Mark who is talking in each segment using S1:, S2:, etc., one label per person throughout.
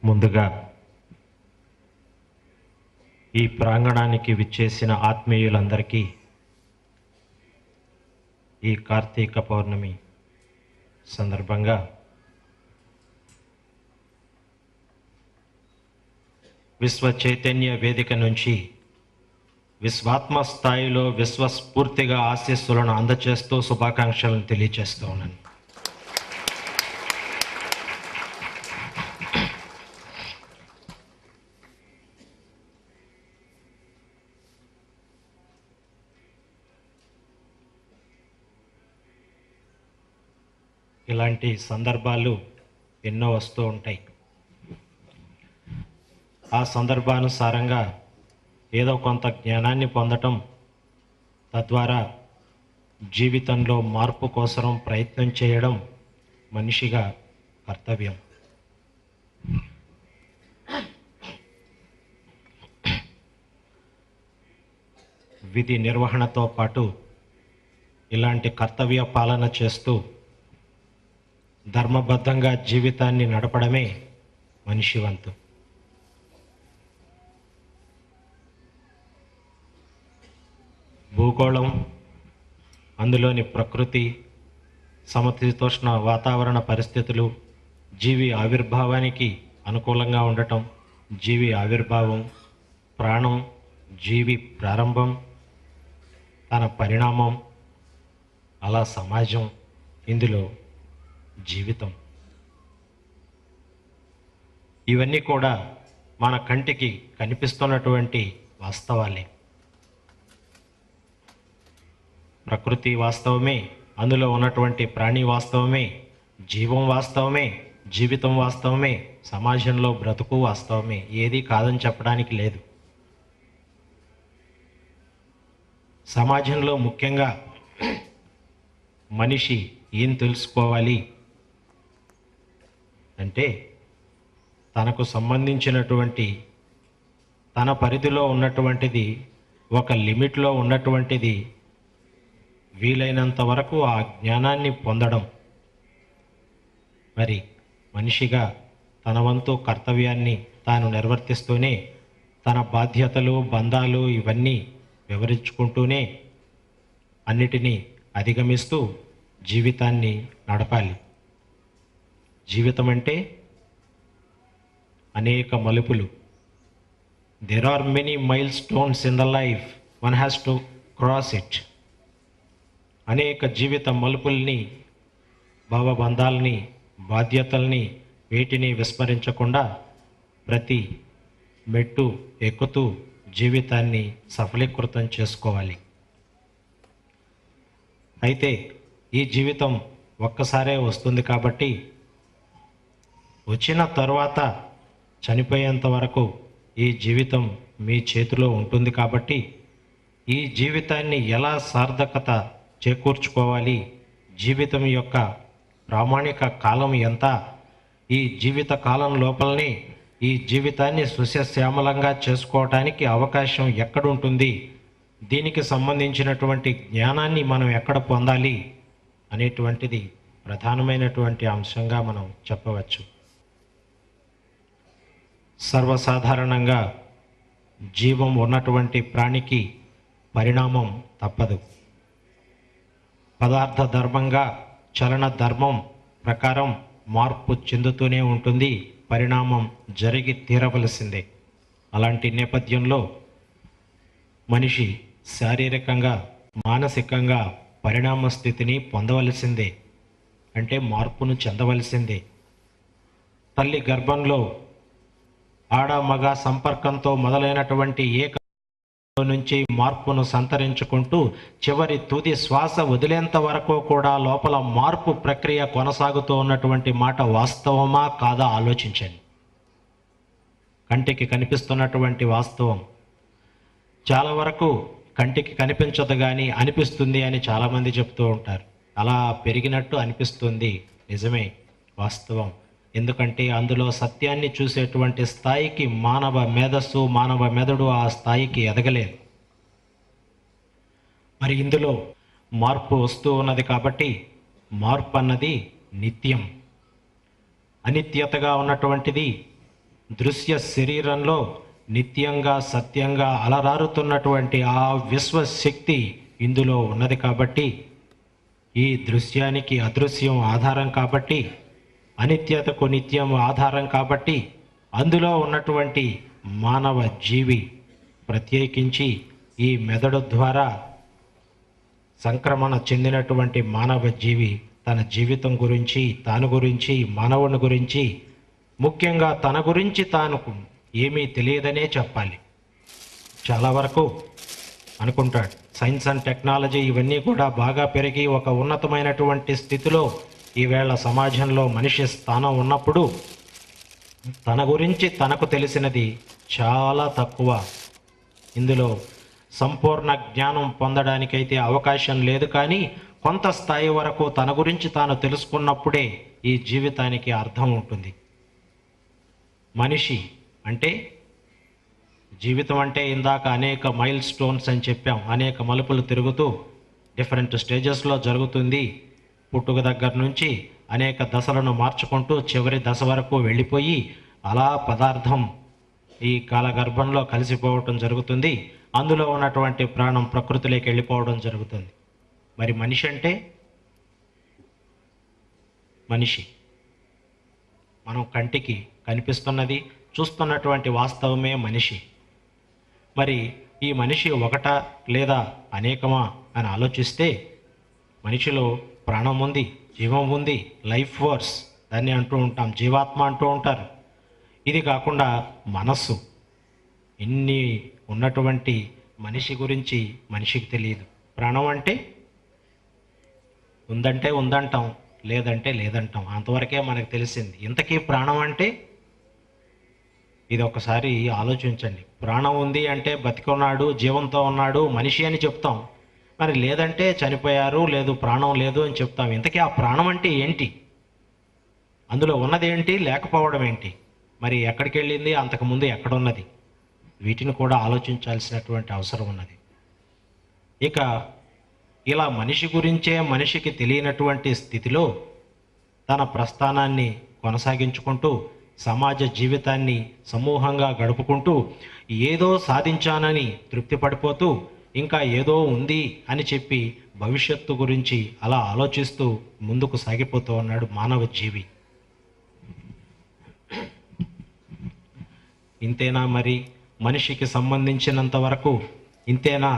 S1: ముందుగా ఈ ప్రాంగణానికి విచ్చేసిన ఆత్మీయులందరికీ ఈ కార్తీక పౌర్ణమి సందర్భంగా విశ్వ చైతన్య వేదిక నుంచి విశ్వాత్మ స్థాయిలో విశ్వస్ఫూర్తిగా ఆశీస్సులను అందచేస్తూ శుభాకాంక్షలను తెలియజేస్తూ ఉన్నాను. ఇలాంటి సందర్భాలు ఎన్నో వస్తూ ఉంటాయి. ఆ సందర్భానుసారంగా ఏదో కొంత జ్ఞానాన్ని పొందటం, తద్వారా జీవితంలో మార్పు కోసం ప్రయత్నం చేయడం మనిషిగా కర్తవ్యం. విధి నిర్వహణతో పాటు ఇలాంటి కర్తవ్య పాలన చేస్తూ ధర్మబద్ధంగా జీవితాన్ని నడపడమే మనిషి వంతు. భూగోళం, అందులోని ప్రకృతి, సమశీతోష్ణ వాతావరణ పరిస్థితులు, జీవి ఆవిర్భావానికి అనుకూలంగా ఉండటం, జీవి ఆవిర్భావం, ప్రాణం, జీవి ప్రారంభం, తన పరిణామం, అలా సమాజం, ఇందులో జీవితం, ఇవన్నీ కూడా మన కంటికి కనిపిస్తున్నటువంటి వాస్తవాలే. ప్రకృతి వాస్తవమే, అందులో ఉన్నటువంటి ప్రాణి వాస్తవమే, జీవం వాస్తవమే, జీవితం వాస్తవమే, సమాజంలో బ్రతుకు వాస్తవమే. ఏది కాదని చెప్పడానికి లేదు. సమాజంలో ముఖ్యంగా మనిషి ఏం తెలుసుకోవాలి అంటే, తనకు సంబంధించినటువంటి తన పరిధిలో ఉన్నటువంటిది, ఒక లిమిట్లో ఉన్నటువంటిది వీలైనంత వరకు ఆ జ్ఞానాన్ని పొందడం. మరి మనిషిగా తన వంతు కర్తవ్యాన్ని తాను నిర్వర్తిస్తూనే తన బాధ్యతలు, బంధాలు ఇవన్నీ వివరించుకుంటూనే అన్నిటినీ అధిగమిస్తూ జీవితాన్ని నడపాలి. జీవితం అంటే అనేక మలుపులు. There are many milestones in the life, one has to cross it. అనేక జీవిత మలుపుల్ని, భావబంధాలని, బాధ్యతల్ని, వీటిని విస్మరించకుండా ప్రతి మెట్టు ఎక్కుతూ జీవితాన్ని సఫలీకృతం చేసుకోవాలి. అయితే ఈ జీవితం ఒక్కసారే వస్తుంది కాబట్టి, వచ్చిన తర్వాత చనిపోయేంత వరకు ఈ జీవితం మీ చేతిలో ఉంటుంది కాబట్టి, ఈ జీవితాన్ని ఎలా సార్థకత చేకూర్చుకోవాలి, జీవితం యొక్క ప్రామాణిక కాలం ఎంత, ఈ జీవిత కాలం లోపలనే ఈ జీవితాన్ని సుశశ్యామలంగా చేసుకోవటానికి అవకాశం ఎక్కడుంటుంది, దీనికి సంబంధించినటువంటి జ్ఞానాన్ని మనం ఎక్కడ పొందాలి అనేటువంటిది ప్రధానమైనటువంటి అంశంగా మనం చెప్పవచ్చు. సర్వసాధారణంగా జీవం ఉన్నటువంటి ప్రాణికి పరిణామం తప్పదు. పదార్థ ధర్మంగా చలన ధర్మం ప్రకారం మార్పు చెందుతూనే ఉంటుంది, పరిణామం జరిగి తీరవలసిందే. అలాంటి నేపథ్యంలో మనిషి శారీరకంగా, మానసికంగా పరిణామ స్థితిని పొందవలసిందే, అంటే మార్పును చెందవలసిందే. తల్లి గర్భంలో ఆడ మగ సంపర్కంతో మొదలైనటువంటి నుంచి మార్పును సంతరించుకుంటూ చివరి తుది శ్వాస వదిలేంత వరకు కూడా లోపల మార్పు ప్రక్రియ కొనసాగుతూ ఉన్నటువంటి మాట వాస్తవమా కాదా ఆలోచించండి. కంటికి కనిపిస్తున్నటువంటి వాస్తవం చాలా వరకు కంటికి కనిపించదు కానీ అనిపిస్తుంది అని చాలామంది చెప్తూ ఉంటారు. అలా పెరిగినట్టు అనిపిస్తుంది, నిజమే, వాస్తవం. ఎందుకంటే అందులో సత్యాన్ని చూసేటువంటి స్థాయికి మానవ మేధస్సు, మానవ మెదడు ఆ స్థాయికి ఎదగలేదు. మరి ఇందులో మార్పు వస్తూ ఉన్నది కాబట్టి, మార్పు అన్నది నిత్యం. అనిత్యతగా ఉన్నటువంటిది దృశ్య శరీరంలో నిత్యంగా సత్యంగా అలరారుతున్నటువంటి ఆ విశ్వశక్తి ఇందులో ఉన్నది కాబట్టి, ఈ దృశ్యానికి అదృశ్యం ఆధారం కాబట్టి, అనిత్యతకు నిత్యం ఆధారం కాబట్టి, అందులో ఉన్నటువంటి మానవ జీవి ప్రత్యేకించి ఈ మెదడు ద్వారా సంక్రమణ చెందినటువంటి మానవ జీవి తన జీవితం గురించి, తాను గురించి, మానవుని గురించి, ముఖ్యంగా తన గురించి తానుకు ఏమీ తెలియదనే చెప్పాలి. చాలా వరకు అనుకుంటాడు. సైన్స్ అండ్ టెక్నాలజీ ఇవన్నీ కూడా బాగా పెరిగి ఒక ఉన్నతమైనటువంటి స్థితిలో ఈవేళ సమాజంలో మనిషి స్థానం ఉన్నప్పుడు తన గురించి తనకు తెలిసినది చాలా తక్కువ. ఇందులో సంపూర్ణ జ్ఞానం పొందడానికైతే అవకాశం లేదు, కానీ కొంత స్థాయి వరకు తన గురించి తాను తెలుసుకున్నప్పుడే ఈ జీవితానికి అర్థం ఉంటుంది. మనిషి అంటే జీవితం అంటే ఇందాక అనేక మైల్ స్టోన్స్ అని చెప్పాం, అనేక మలుపులు తిరుగుతూ డిఫరెంట్ స్టేజెస్లో జరుగుతుంది. పుట్టుక దగ్గర నుంచి అనేక దశలను మార్చుకుంటూ చివరి దశ వరకు వెళ్ళిపోయి అలా పదార్థం ఈ కాలగర్భంలో కలిసిపోవటం జరుగుతుంది. అందులో ఉన్నటువంటి ప్రాణం ప్రకృతిలోకి వెళ్ళిపోవడం జరుగుతుంది. మరి మనిషి అంటే మనిషి మనం కంటికి కనిపిస్తున్నది చూస్తున్నటువంటి వాస్తవమే మనిషి. మరి ఈ మనిషి ఒకటా లేదా అనేకమా అని ఆలోచిస్తే మనిషిలో ప్రాణం ఉంది, జీవం ఉంది, లైఫ్ ఫోర్స్ దాన్ని అంటూ ఉంటాం, జీవాత్మ అంటూ ఉంటారు. ఇది కాకుండా మనస్సు. ఇన్ని ఉన్నటువంటి మనిషి గురించి మనిషికి తెలియదు. ప్రాణం అంటే ఉందంటే ఉందంటాం, లేదంటే లేదంటాం, అంతవరకే మనకు తెలిసింది. ఇంతకీ ప్రాణం అంటే ఇది ఒకసారి ఆలోచించండి. ప్రాణం ఉంది అంటే బతికున్నాడు, జీవంతో ఉన్నాడు, మనిషి అని చెప్తాం. మరి లేదంటే చనిపోయారు, లేదు ప్రాణం లేదు అని చెప్తాం. ఇంతకీ ఆ ప్రాణం అంటే ఏంటి? అందులో ఉన్నదేంటి, లేకపోవడం ఏంటి? మరి ఎక్కడికి వెళ్ళింది, అంతకుముందు ఎక్కడున్నది? వీటిని కూడా ఆలోచించాల్సినటువంటి అవసరం ఉన్నది. ఇక ఇలా మనిషి గురించే మనిషికి తెలియనటువంటి స్థితిలో తన ప్రస్థానాన్ని కొనసాగించుకుంటూ సమాజ జీవితాన్ని సమూహంగా గడుపుకుంటూ ఏదో సాధించానని తృప్తి పడిపోతూ ఇంకా ఏదో ఉంది అని చెప్పి భవిష్యత్తు గురించి అలా ఆలోచిస్తూ ముందుకు సాగిపోతూ ఉన్నాడు మానవ జీవి. ఇంతేనా మరి మనిషికి సంబంధించినంత వరకు? ఇంతేనా?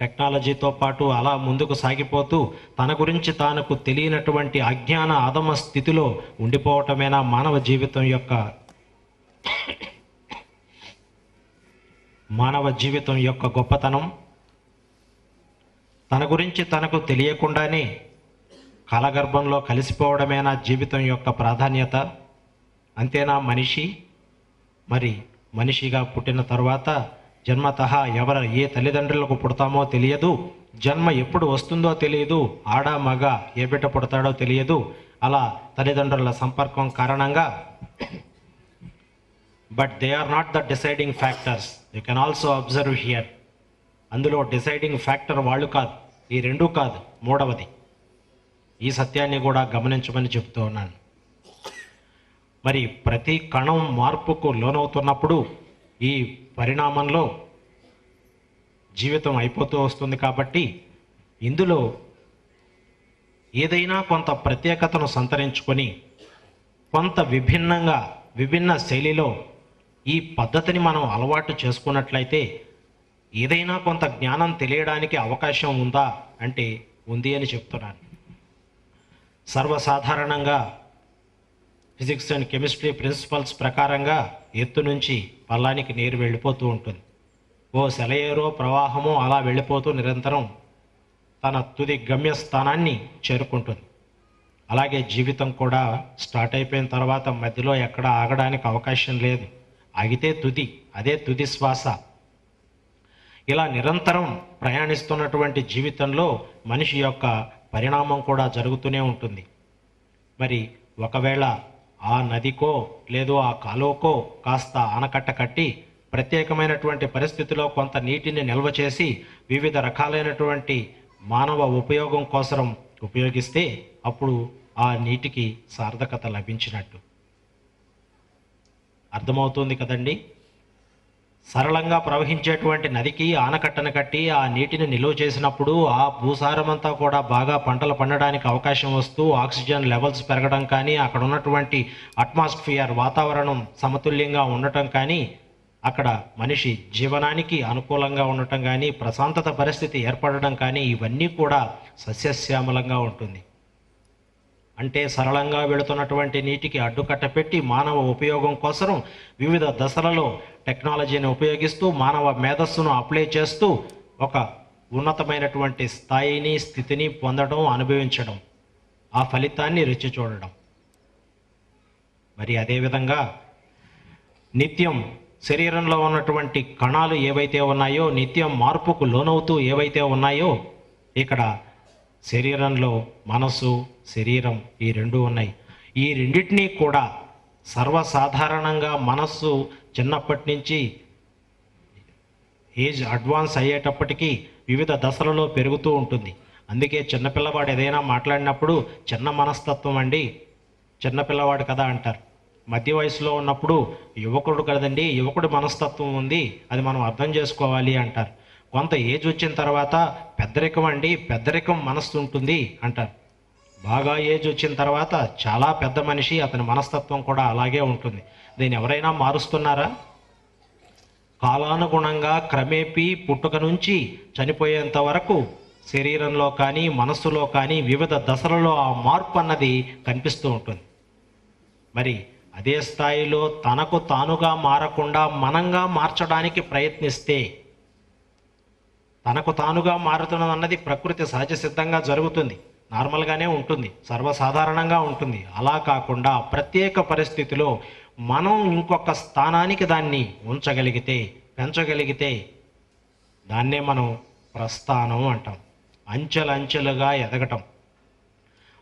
S1: టెక్నాలజీతో పాటు అలా ముందుకు సాగిపోతూ తన గురించి తానుకు తెలియనటువంటి అజ్ఞాన అధమ స్థితిలో ఉండిపోవటమేనా మానవ జీవితం యొక్క గొప్పతనం? తన గురించి తనకు తెలియకుండానే కాలగర్భంలో కలిసిపోవడమేనా జీవితం యొక్క ప్రాధాన్యత? అంతేనా మనిషి? మరి మనిషిగా పుట్టిన తరువాత జన్మతః ఏ తల్లిదండ్రులకు పుడతామో తెలియదు, జన్మ ఎప్పుడు వస్తుందో తెలియదు, ఆడ మగ ఏ బిడ్డ పుడతాడో తెలియదు. అలా తల్లిదండ్రుల సంపర్కం కారణంగా, but they are not the deciding factors. You can also observe here. అందులో డిసైడింగ్ ఫ్యాక్టర్ వాళ్ళు కాదు, ఈ రెండూ కాదు, మూడవది. ఈ సత్యాన్ని కూడా గమనించమని చెప్తూ ఉన్నాను. మరి ప్రతి కణం మార్పుకు లోనవుతున్నప్పుడు ఈ పరిణామంలో జీవితం అయిపోతూ వస్తుంది. కాబట్టి ఇందులో ఏదైనా కొంత ప్రత్యేకతను సంతరించుకొని కొంత విభిన్న శైలిలో ఈ పద్ధతిని మనం అలవాటు చేసుకున్నట్లయితే ఏదైనా కొంత జ్ఞానం తెలియడానికి అవకాశం ఉందా అంటే ఉంది అని చెప్తున్నాను. సర్వసాధారణంగా ఫిజిక్స్ అండ్ కెమిస్ట్రీ ప్రిన్సిపల్స్ ప్రకారంగా ఎత్తు నుంచి పల్లానికి నీరు వెళ్ళిపోతూ ఉంటుంది. ఓ సెలయేరో ప్రవాహమో అలా వెళ్ళిపోతూ నిరంతరం తన తుది గమ్యస్థానాన్ని చేరుకుంటుంది. అలాగే జీవితం కూడా స్టార్ట్ అయిపోయిన తర్వాత మధ్యలో ఎక్కడ ఆగడానికి అవకాశం లేదు. ఆగితే తుది, అదే తుది శ్వాస. ఇలా నిరంతరం ప్రయాణిస్తున్నటువంటి జీవితంలో మనిషి యొక్క పరిణామం కూడా జరుగుతూనే ఉంటుంది. మరి ఒకవేళ ఆ నదికో లేదో ఆ కాలువకో కాస్త ఆనకట్ట కట్టి ప్రత్యేకమైనటువంటి పరిస్థితిలో కొంత నీటిని నిల్వ చేసి వివిధ రకాలైనటువంటి మానవ ఉపయోగం కోసం ఉపయోగిస్తే అప్పుడు ఆ నీటికి సార్థకత లభించినట్టు. అర్థమవుతుంది కదండి. సరళంగా ప్రవహించేటువంటి నదికి ఆనకట్టను కట్టి ఆ నీటిని నిల్వ చేసినప్పుడు ఆ భూసారం అంతా కూడా బాగా పంటలు పండడానికి అవకాశం వస్తూ ఆక్సిజన్ లెవెల్స్ పెరగడం కానీ, అక్కడ ఉన్నటువంటి అట్మాస్ఫియర్ వాతావరణం సమతుల్యంగా ఉండటం కానీ, అక్కడ మనిషి జీవనానికి అనుకూలంగా ఉండటం కానీ, ప్రశాంతత పరిస్థితి ఏర్పడడం కానీ, ఇవన్నీ కూడా సస్యశ్యామలంగా ఉంటుంది. అంటే సరళంగా వెళుతున్నటువంటి నీటికి అడ్డుకట్ట పెట్టి మానవ ఉపయోగం కోసం వివిధ దశలలో టెక్నాలజీని ఉపయోగిస్తూ మానవ మేధస్సును అప్లై చేస్తూ ఒక ఉన్నతమైనటువంటి స్థాయిని, స్థితిని పొందడం, అనుభవించడం, ఆ ఫలితాన్ని రుచి చూడడం. మరి అదేవిధంగా నిత్యం శరీరంలో ఉన్నటువంటి కణాలు ఏవైతే ఉన్నాయో, నిత్యం మార్పుకు లోనవుతూ ఏవైతే ఉన్నాయో, ఇక్కడ శరీరంలో మనసు, శరీరం ఈ రెండు ఉన్నాయి. ఈ రెండింటినీ కూడా సర్వసాధారణంగా మనస్సు చిన్నప్పటి నుంచి ఏజ్ అడ్వాన్స్ అయ్యేటప్పటికీ వివిధ దశలలో పెరుగుతూ ఉంటుంది. అందుకే చిన్నపిల్లవాడు ఏదైనా మాట్లాడినప్పుడు చిన్న మనస్తత్వం అండి, చిన్నపిల్లవాడు కదా అంటారు. మధ్య వయసులో ఉన్నప్పుడు యువకుడు కదండి, యువకుడి మనస్తత్వం ఉంది, అది మనం అర్థం చేసుకోవాలి అంటారు. కొంత ఏజ్ వచ్చిన తర్వాత పెద్దరికం అండి, పెద్దరికం మనస్సు ఉంటుంది అంటారు. బాగా ఏజ్ వచ్చిన తర్వాత చాలా పెద్ద మనిషి, అతని మనస్తత్వం కూడా అలాగే ఉంటుంది. దీన్ని ఎవరైనా మారుస్తున్నారా? కాలానుగుణంగా క్రమేపీ పుట్టుక నుంచి చనిపోయేంత వరకు శరీరంలో కానీ, మనస్సులో కానీ వివిధ దశలలో ఆ మార్పు అన్నది కనిపిస్తూ ఉంటుంది. మరి అదే స్థాయిలో తనకు తానుగా మారకుండా మనంగా మార్చడానికి ప్రయత్నిస్తే, తనకు తానుగా మారుతున్నది అన్నది ప్రకృతి సహజ సిద్ధంగా జరుగుతుంది, నార్మల్గానే ఉంటుంది, సర్వసాధారణంగా ఉంటుంది. అలా కాకుండా ప్రత్యేక పరిస్థితిలో మనం ఇంకొక స్థానానికి దాన్ని ఉంచగలిగితే, పెంచగలిగితే దాన్నే మనం ప్రస్థానం అంటాం. అంచెలంచెలుగా ఎదగటం,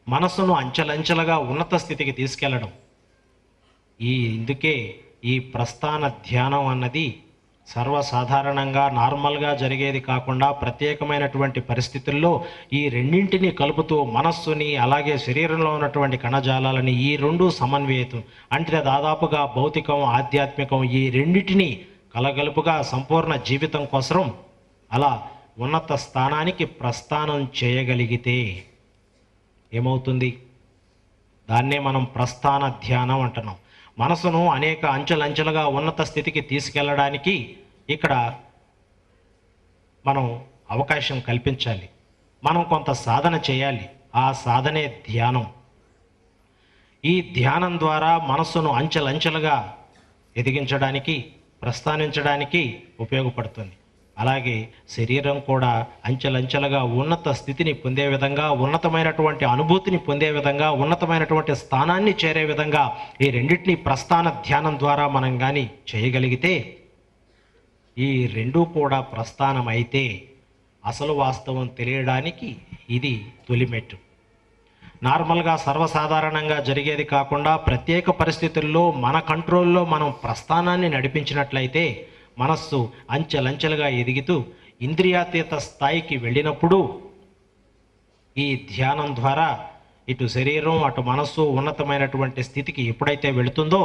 S1: మనసును అంచెలంచెలుగా ఉన్నత స్థితికి తీసుకెళ్ళడం. ఇందుకే ఈ ప్రస్థాన ధ్యానం అన్నది సర్వసాధారణంగా నార్మల్గా జరిగేది కాకుండా ప్రత్యేకమైనటువంటి పరిస్థితుల్లో ఈ రెండింటిని కలుపుతూ మనస్సుని, అలాగే శరీరంలో ఉన్నటువంటి కణజాలాలని ఈ రెండు సమన్వయతం అంటే దాదాపుగా భౌతికం, ఆధ్యాత్మికం ఈ రెండింటిని కలగలుపుగా సంపూర్ణ జీవితం కోసం అలా ఉన్నత స్థానానికి ప్రస్థానం చేయగలిగితే ఏమవుతుంది? దాన్నే మనం ప్రస్థాన ధ్యానం అంటున్నాం. మనసును అనేక అంచెలంచెలుగా ఉన్నత స్థితికి తీసుకెళ్ళడానికి ఇక్కడ మనం అవకాశం కల్పించాలి. మనం కొంత సాధన చేయాలి. ఆ సాధనే ధ్యానం. ఈ ధ్యానం ద్వారా మనస్సును అంచెలంచెలుగా ఎదిగించడానికి, ప్రస్థానించడానికి ఉపయోగపడుతుంది. అలాగే శరీరం కూడా అంచెలంచెలుగా ఉన్నత స్థితిని పొందే విధంగా, ఉన్నతమైనటువంటి అనుభూతిని పొందే విధంగా, ఉన్నతమైనటువంటి స్థానాన్ని చేరే విధంగా ఈ రెండింటిని ప్రస్థాన ధ్యానం ద్వారా మనం కానీ చేయగలిగితే, ఈ రెండూ కూడా ప్రస్థానం అయితే అసలు వాస్తవం తెలియడానికి ఇది తొలిమెట్టు. నార్మల్గా సర్వసాధారణంగా జరిగేది కాకుండా ప్రత్యేక పరిస్థితుల్లో మన కంట్రోల్లో మనం ప్రస్థానాన్ని నడిపించినట్లయితే మనస్సు అంచెలంచెలుగా ఎదుగుతూ ఇంద్రియాతీత స్థాయికి వెళ్ళినప్పుడు ఈ ధ్యానం ద్వారా ఇటు శరీరం, అటు మనస్సు ఉన్నతమైనటువంటి స్థితికి ఎప్పుడైతే వెళుతుందో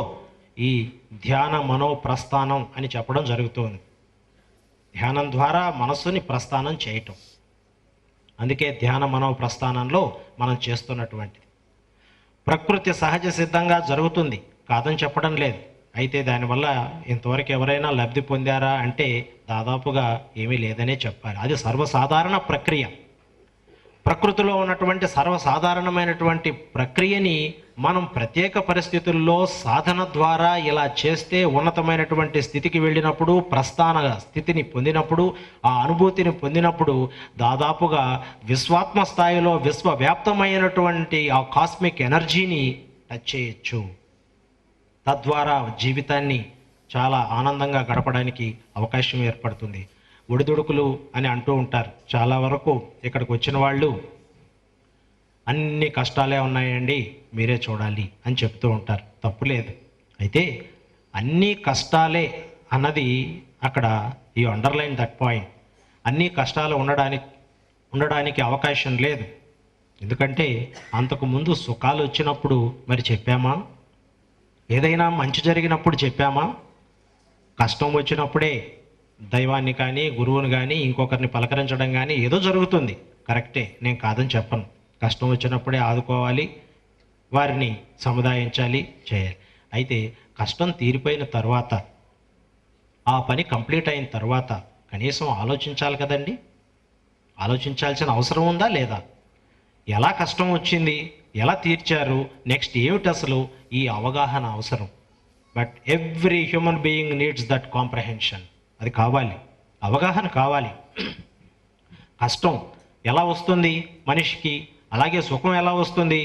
S1: ఈ ధ్యాన మనోప్రస్థానం అని చెప్పడం జరుగుతుంది. ధ్యానం ద్వారా మనస్సుని ప్రస్థానం చేయటం. అందుకే ధ్యాన మనోప్రస్థానంలో మనం చేస్తున్నటువంటిది ప్రకృతి సహజ సిద్ధంగా జరుగుతుంది, కాదని చెప్పడం లేదు. అయితే దానివల్ల ఇంతవరకు ఎవరైనా లబ్ధి పొందారా అంటే దాదాపుగా ఏమీ లేదనే చెప్పాలి. అది సర్వసాధారణ ప్రక్రియ. ప్రకృతిలో ఉన్నటువంటి సర్వసాధారణమైనటువంటి ప్రక్రియని మనం ప్రత్యేక పరిస్థితుల్లో సాధన ద్వారా ఇలా చేస్తే ఉన్నతమైనటువంటి స్థితికి వెళ్ళినప్పుడు, ప్రస్థాన స్థితిని పొందినప్పుడు, ఆ అనుభూతిని పొందినప్పుడు దాదాపుగా విశ్వాత్మ స్థాయిలో విశ్వవ్యాప్తమైనటువంటి ఆ కాస్మిక్ ఎనర్జీని టచ్ చేయొచ్చు. తద్వారా జీవితాన్ని చాలా ఆనందంగా గడపడానికి అవకాశం ఏర్పడుతుంది. ఒడిదుడుకులు అని అంటూ ఉంటారు. చాలా వరకు ఇక్కడికి వచ్చిన వాళ్ళు అన్ని కష్టాలే ఉన్నాయండి, మీరే చూడాలి అని చెప్తూ ఉంటారు. తప్పులేదు. అయితే అన్ని కష్టాలే అన్నది అక్కడ ఈ అండర్లైన్ దట్ పాయింట్. అన్ని కష్టాలు ఉండడానికి అవకాశం లేదు. ఎందుకంటే అంతకుముందు సుఖాలు వచ్చినప్పుడు మరి చెప్పామా? ఏదైనా మంచి జరిగినప్పుడు చెప్పామా? కష్టం వచ్చినప్పుడే దైవాన్ని కానీ గురువుని కానీ ఇంకొకరిని పలకరించడం కానీ ఏదో జరుగుతుంది. కరెక్టే, నేను కాదని చెప్పను. కష్టం వచ్చినప్పుడే ఆదుకోవాలి, వారిని సముదాయించాలి, చేయాలి. అయితే కష్టం తీరిపోయిన తర్వాత, ఆ పని కంప్లీట్ అయిన తర్వాత కనీసం ఆలోచించాలి కదండి. ఆలోచించాల్సిన అవసరం ఉందా లేదా? ఎలా కష్టం వచ్చింది, ఎలా తీర్చారు, నెక్స్ట్ ఏమిటి అసలు, ఈ అవగాహన అవసరం. But every human being needs that comprehension. అది కావాలి, అవగాహన కావాలి. కష్టం ఎలా వస్తుంది మనిషికి, అలాగే సుఖం ఎలా వస్తుంది?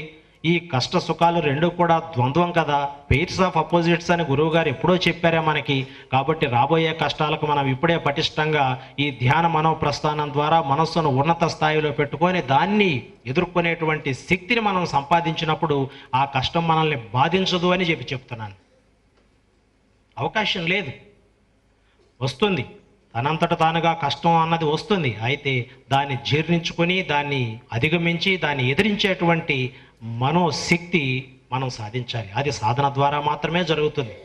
S1: ఈ కష్ట సుఖాలు రెండు కూడా ద్వంద్వం కదా, పెయిర్స్ ఆఫ్ అపోజిట్స్ అని గురువు గారు ఎప్పుడో చెప్పారే మనకి. కాబట్టి రాబోయే కష్టాలకు మనం ఇప్పుడే పటిష్టంగా ఈ ధ్యాన మనోప్రస్థానం ద్వారా మనస్సును ఉన్నత స్థాయిలో పెట్టుకొని దాన్ని ఎదుర్కొనేటువంటి శక్తిని మనం సంపాదించినప్పుడు ఆ కష్టం మనల్ని బాధించదు అని చెప్తున్నాను. అవకాశం లేదు, వస్తుంది, తనంతట తానుగా కష్టం అన్నది వస్తుంది. అయితే దాన్ని జీర్ణించుకొని, దాన్ని అధిగమించి, దాన్ని ఎదిరించేటువంటి మనోశక్తి మనం సాధించాలి. అది సాధన ద్వారా మాత్రమే జరుగుతుంది.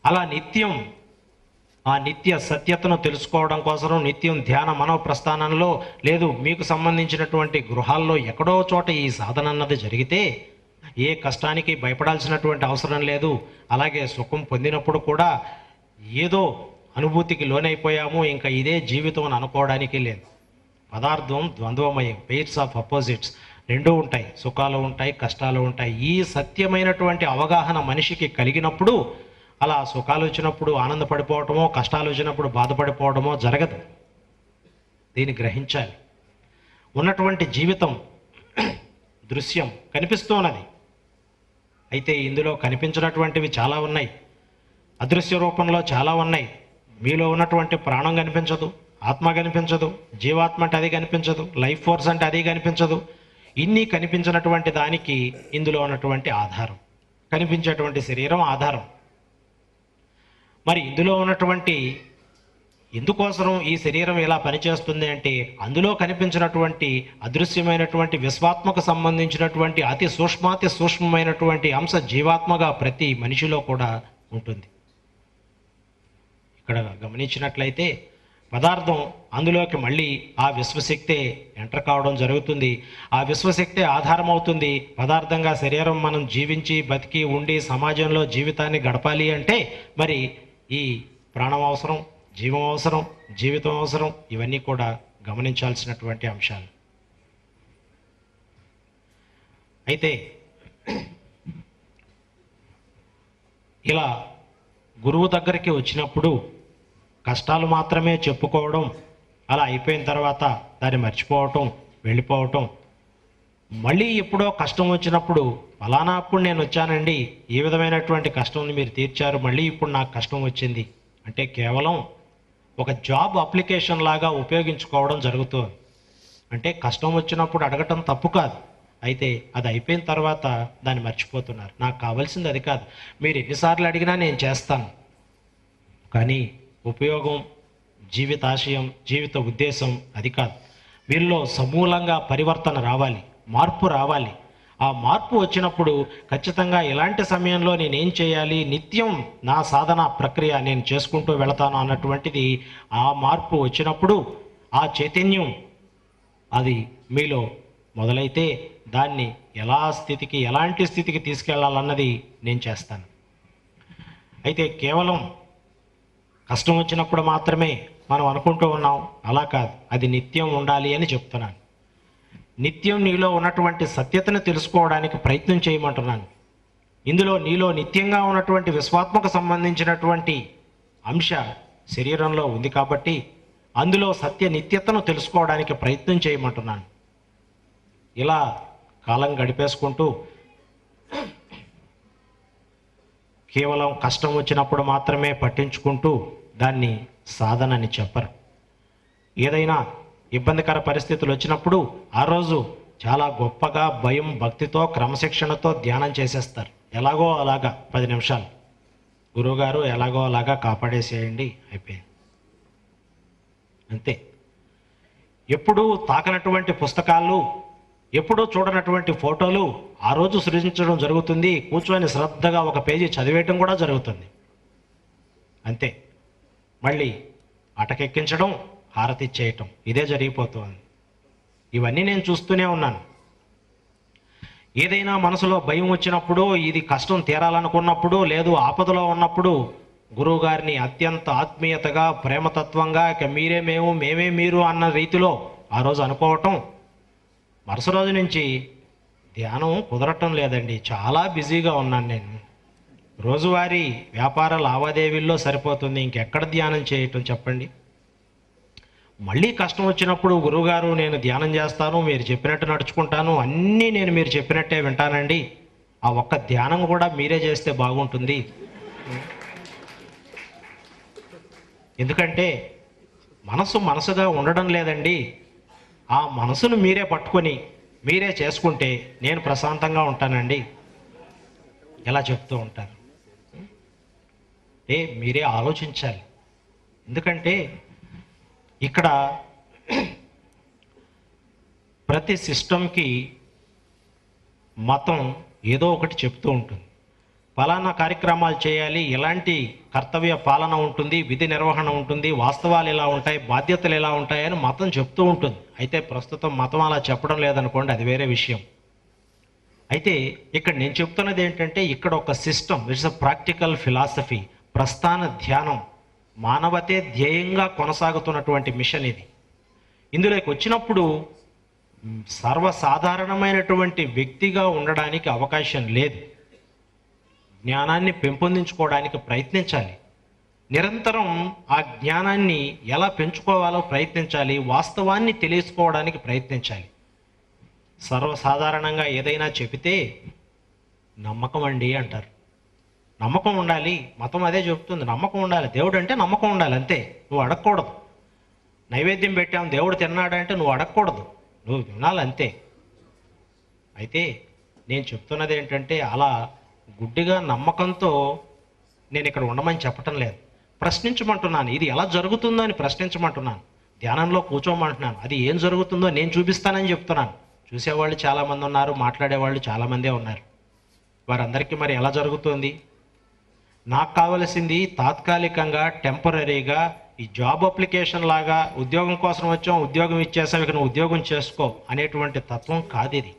S1: అలా నిత్యం ఆ నిత్య సత్యతను తెలుసుకోవడం కోసం నిత్యం ధ్యాన మనోప్రస్థానంలో లేదు, మీకు సంబంధించినటువంటి గృహాల్లో ఎక్కడో చోట ఈ సాధన అన్నది జరిగితే ఏ కష్టానికి భయపడాల్సినటువంటి అవసరం లేదు. అలాగే సుఖం పొందినప్పుడు కూడా ఏదో అనుభూతికి లోనైపోయాము, ఇంకా ఇదే జీవితం అని అనుకోవడానికి లేదు. పదార్థం ద్వంద్వమయం, పెయిర్స్ ఆఫ్ అపోజిట్స్, రెండూ ఉంటాయి, సుఖాలు ఉంటాయి, కష్టాలు ఉంటాయి. ఈ సత్యమైనటువంటి అవగాహన మనిషికి కలిగినప్పుడు అలా సుఖాలు వచ్చినప్పుడు ఆనందపడిపోవటమో, కష్టాలు వచ్చినప్పుడు బాధపడిపోవడమో జరగదు. దీన్ని గ్రహించాలి. ఉన్నటువంటి జీవితం దృశ్యం కనిపిస్తున్నది, అయితే ఇందులో కనిపించినటువంటివి చాలా ఉన్నాయి, అదృశ్య రూపంలో చాలా ఉన్నాయి. మీలో ఉన్నటువంటి ప్రాణం కనిపించదు, ఆత్మ కనిపించదు, జీవాత్మ అంటే అది కనిపించదు, లైఫ్ ఫోర్స్ అంటే అది కనిపించదు. ఇన్ని కనిపించినటువంటి దానికి ఇందులో ఉన్నటువంటి ఆధారం, కనిపించేటువంటి శరీరం ఆధారం. మరి ఇందులో ఉన్నటువంటి ఎందుకోసం ఈ శరీరం ఇలా పనిచేస్తుంది అంటే, అందులో కనిపించినటువంటి అదృశ్యమైనటువంటి విశ్వాత్మకు సంబంధించినటువంటి అతి సూక్ష్మమైనటువంటి అంశ జీవాత్మగా ప్రతి మనిషిలో కూడా ఉంటుంది. ఇక్కడ గమనించినట్లయితే పదార్థం అందులోకి మళ్ళీ ఆ విశ్వశక్తే ఎంటర్ కావడం జరుగుతుంది. ఆ విశ్వశక్తే ఆధారం అవుతుంది. పదార్థంగా శరీరం మనం జీవించి బతికి ఉండి సమాజంలో జీవితాన్ని గడపాలి అంటే మరి ఈ ప్రాణం అవసరం, జీవం అవసరం, జీవితం అవసరం. ఇవన్నీ కూడా గమనించాల్సినటువంటి అంశాలు. అయితే ఇలా గురువు దగ్గరికి వచ్చినప్పుడు కష్టాలు మాత్రమే చెప్పుకోవడం, అలా అయిపోయిన తర్వాత దాన్ని మర్చిపోవటం, వెళ్ళిపోవటం, మళ్ళీ ఎప్పుడో కష్టం వచ్చినప్పుడు ఫలానా అప్పుడు నేను వచ్చానండి, ఏ విధమైనటువంటి కష్టంని మీరు తీర్చారు, మళ్ళీ ఇప్పుడు నాకు కష్టం వచ్చింది అంటే కేవలం ఒక జాబ్ అప్లికేషన్ లాగా ఉపయోగించుకోవడం జరుగుతుంది. అంటే కష్టం వచ్చినప్పుడు అడగటం తప్పు కాదు, అయితే అది అయిపోయిన తర్వాత దాన్ని మర్చిపోతున్నారు. నాకు కావాల్సింది అది కాదు, మీరు ఎన్నిసార్లు అడిగినా నేను చేస్తాను, కానీ ఉపయోగం, జీవితాశయం, జీవిత ఉద్దేశం అది కాదు. వీరిలో సమూలంగా పరివర్తన రావాలి, మార్పు రావాలి. ఆ మార్పు వచ్చినప్పుడు ఖచ్చితంగా ఇలాంటి సమయంలో నేనేం చేయాలి, నిత్యం నా సాధన ప్రక్రియ నేను చేసుకుంటూ వెళతాను అన్నటువంటిది ఆ మార్పు వచ్చినప్పుడు ఆ చైతన్యం అది మీలో మొదలైతే దాన్ని ఎలాంటి స్థితికి తీసుకెళ్లాలన్నది నేను చేస్తాను. అయితే కేవలం కష్టం వచ్చినప్పుడు మాత్రమే మనం అనుకుంటూ ఉన్నాం, అలా కాదు, అది నిత్యం ఉండాలి అని చెప్తున్నాను. నిత్యం నీలో ఉన్నటువంటి సత్యతను తెలుసుకోవడానికి ప్రయత్నం చేయమంటున్నాను. ఇందులో నీలో నిత్యంగా ఉన్నటువంటి విశ్వాత్మకు సంబంధించినటువంటి అంశ శరీరంలో ఉంది కాబట్టి అందులో సత్య నిత్యతను తెలుసుకోవడానికి ప్రయత్నం చేయమంటున్నాను. ఇలా కాలం గడిపేసుకుంటూ కేవలం కష్టం వచ్చినప్పుడు మాత్రమే పట్టించుకుంటూ దాన్ని సాధన అని చెప్పరు. ఏదైనా ఇబ్బందికర పరిస్థితులు వచ్చినప్పుడు ఆ రోజు చాలా గొప్పగా భయం, భక్తితో, క్రమశిక్షణతో ధ్యానం చేసేస్తారు. ఎలాగో అలాగా 10 నిమిషాలు గురువుగారు ఎలాగో అలాగా కాపాడేసేయండి, అయిపోయింది అంతే. ఎప్పుడూ తాకనటువంటి పుస్తకాలు ఎప్పుడూ చూడనటువంటి ఫోటోలు ఆ రోజు సృజించడం జరుగుతుంది. కూర్చొని శ్రద్ధగా ఒక పేజీ చదివేయటం కూడా జరుగుతుంది. అంతే. మళ్ళీ అటకెక్కించడం, హారతి చేయటం, ఇదే జరిగిపోతుంది. ఇవన్నీ నేను చూస్తూనే ఉన్నాను. ఏదైనా మనసులో భయం వచ్చినప్పుడు, ఇది కష్టం తీరాలనుకున్నప్పుడు, లేదు ఆపదలో ఉన్నప్పుడు గురువుగారిని అత్యంత ఆత్మీయతగా, ప్రేమతత్వంగా, ఇక మీరే మేము, మేమే మీరు అన్న రీతిలో ఆ రోజు అనుకోవటం. మరుసటి రోజు నుంచి ధ్యానం కుదరటం లేదండి. చాలా బిజీగా ఉన్నాను నేను. రోజువారీ వ్యాపార లావాదేవీల్లో సరిపోతుంది, ఇంకెక్కడ ధ్యానం చేయటం చెప్పండి. మళ్ళీ కష్టం వచ్చినప్పుడు గురువుగారు నేను ధ్యానం చేస్తాను, మీరు చెప్పినట్టు నడుచుకుంటాను, అన్నీ నేను మీరు చెప్పినట్టే వింటానండి, ఆ ఒక్క ధ్యానం కూడా మీరే చేస్తే బాగుంటుంది. ఎందుకంటే మనసుగా ఉండడం లేదండి. ఆ మనసును మీరే పట్టుకొని మీరే చేసుకుంటే నేను ప్రశాంతంగా ఉంటానండి, ఎలా చెప్తూ ఉంటారు. మీరే ఆలోచించాలి. ఎందుకంటే ఇక్కడ ప్రతి సిస్టంకి మతం ఏదో ఒకటి చెప్తూ ఉంటుంది. ఫలానా కార్యక్రమాలు చేయాలి, ఎలాంటి కర్తవ్య పాలన ఉంటుంది, విధి నిర్వహణ ఉంటుంది, వాస్తవాలు ఎలా ఉంటాయి, బాధ్యతలు ఎలా ఉంటాయని మతం చెప్తూ ఉంటుంది. అయితే ప్రస్తుతం మతం అలా చెప్పడం లేదనుకోండి, అది వేరే విషయం. అయితే ఇక్కడ నేను చెప్తున్నది ఏంటంటే, ఇక్కడ ఒక system, it's a practical philosophy, ప్రస్థాన ధ్యానం, మానవతే ధ్యేయంగా కొనసాగుతున్నటువంటి మిషన్ ఇది. ఇందులోకి వచ్చినప్పుడు సర్వసాధారణమైనటువంటి వ్యక్తిగా ఉండడానికి అవకాశం లేదు. జ్ఞానాన్ని పెంపొందించుకోవడానికి ప్రయత్నించాలి. నిరంతరం ఆ జ్ఞానాన్ని ఎలా పెంచుకోవాలో ప్రయత్నించాలి. వాస్తవాన్ని తెలుసుకోవడానికి ప్రయత్నించాలి. సర్వసాధారణంగా ఏదైనా చెబితే నమ్మకం అండి అంటారు. నమ్మకం ఉండాలి, మతం అదే చెప్తుంది, నమ్మకం ఉండాలి. దేవుడు అంటే నమ్మకం ఉండాలి, అంతే. నువ్వు అడగకూడదు. నైవేద్యం పెట్టాము దేవుడు తిన్నాడంటే నువ్వు అడగకూడదు, నువ్వు వినాలి, అంతే. అయితే నేను చెప్తున్నది ఏంటంటే, అలా గుడ్డిగా నమ్మకంతో నేను ఇక్కడ ఉండమని చెప్పటం లేదు, ప్రశ్నించమంటున్నాను. ఇది ఎలా జరుగుతుందో అని ప్రశ్నించమంటున్నాను. ధ్యానంలో కూర్చోమంటున్నాను. అది ఏం జరుగుతుందో నేను చూపిస్తానని చెప్తున్నాను. చూసేవాళ్ళు చాలామంది ఉన్నారు, మాట్లాడేవాళ్ళు చాలామందే ఉన్నారు. వారందరికీ మరి ఎలా జరుగుతుంది? నాకు కావలసింది తాత్కాలికంగా, టెంపరీగా, ఈ జాబ్ అప్లికేషన్ లాగా ఉద్యోగం కోసం వచ్చాం, ఉద్యోగం ఇచ్చేసాం, ఇక నువ్వు ఉద్యోగం చేసుకో అనేటువంటి తత్వం కాదు ఇది.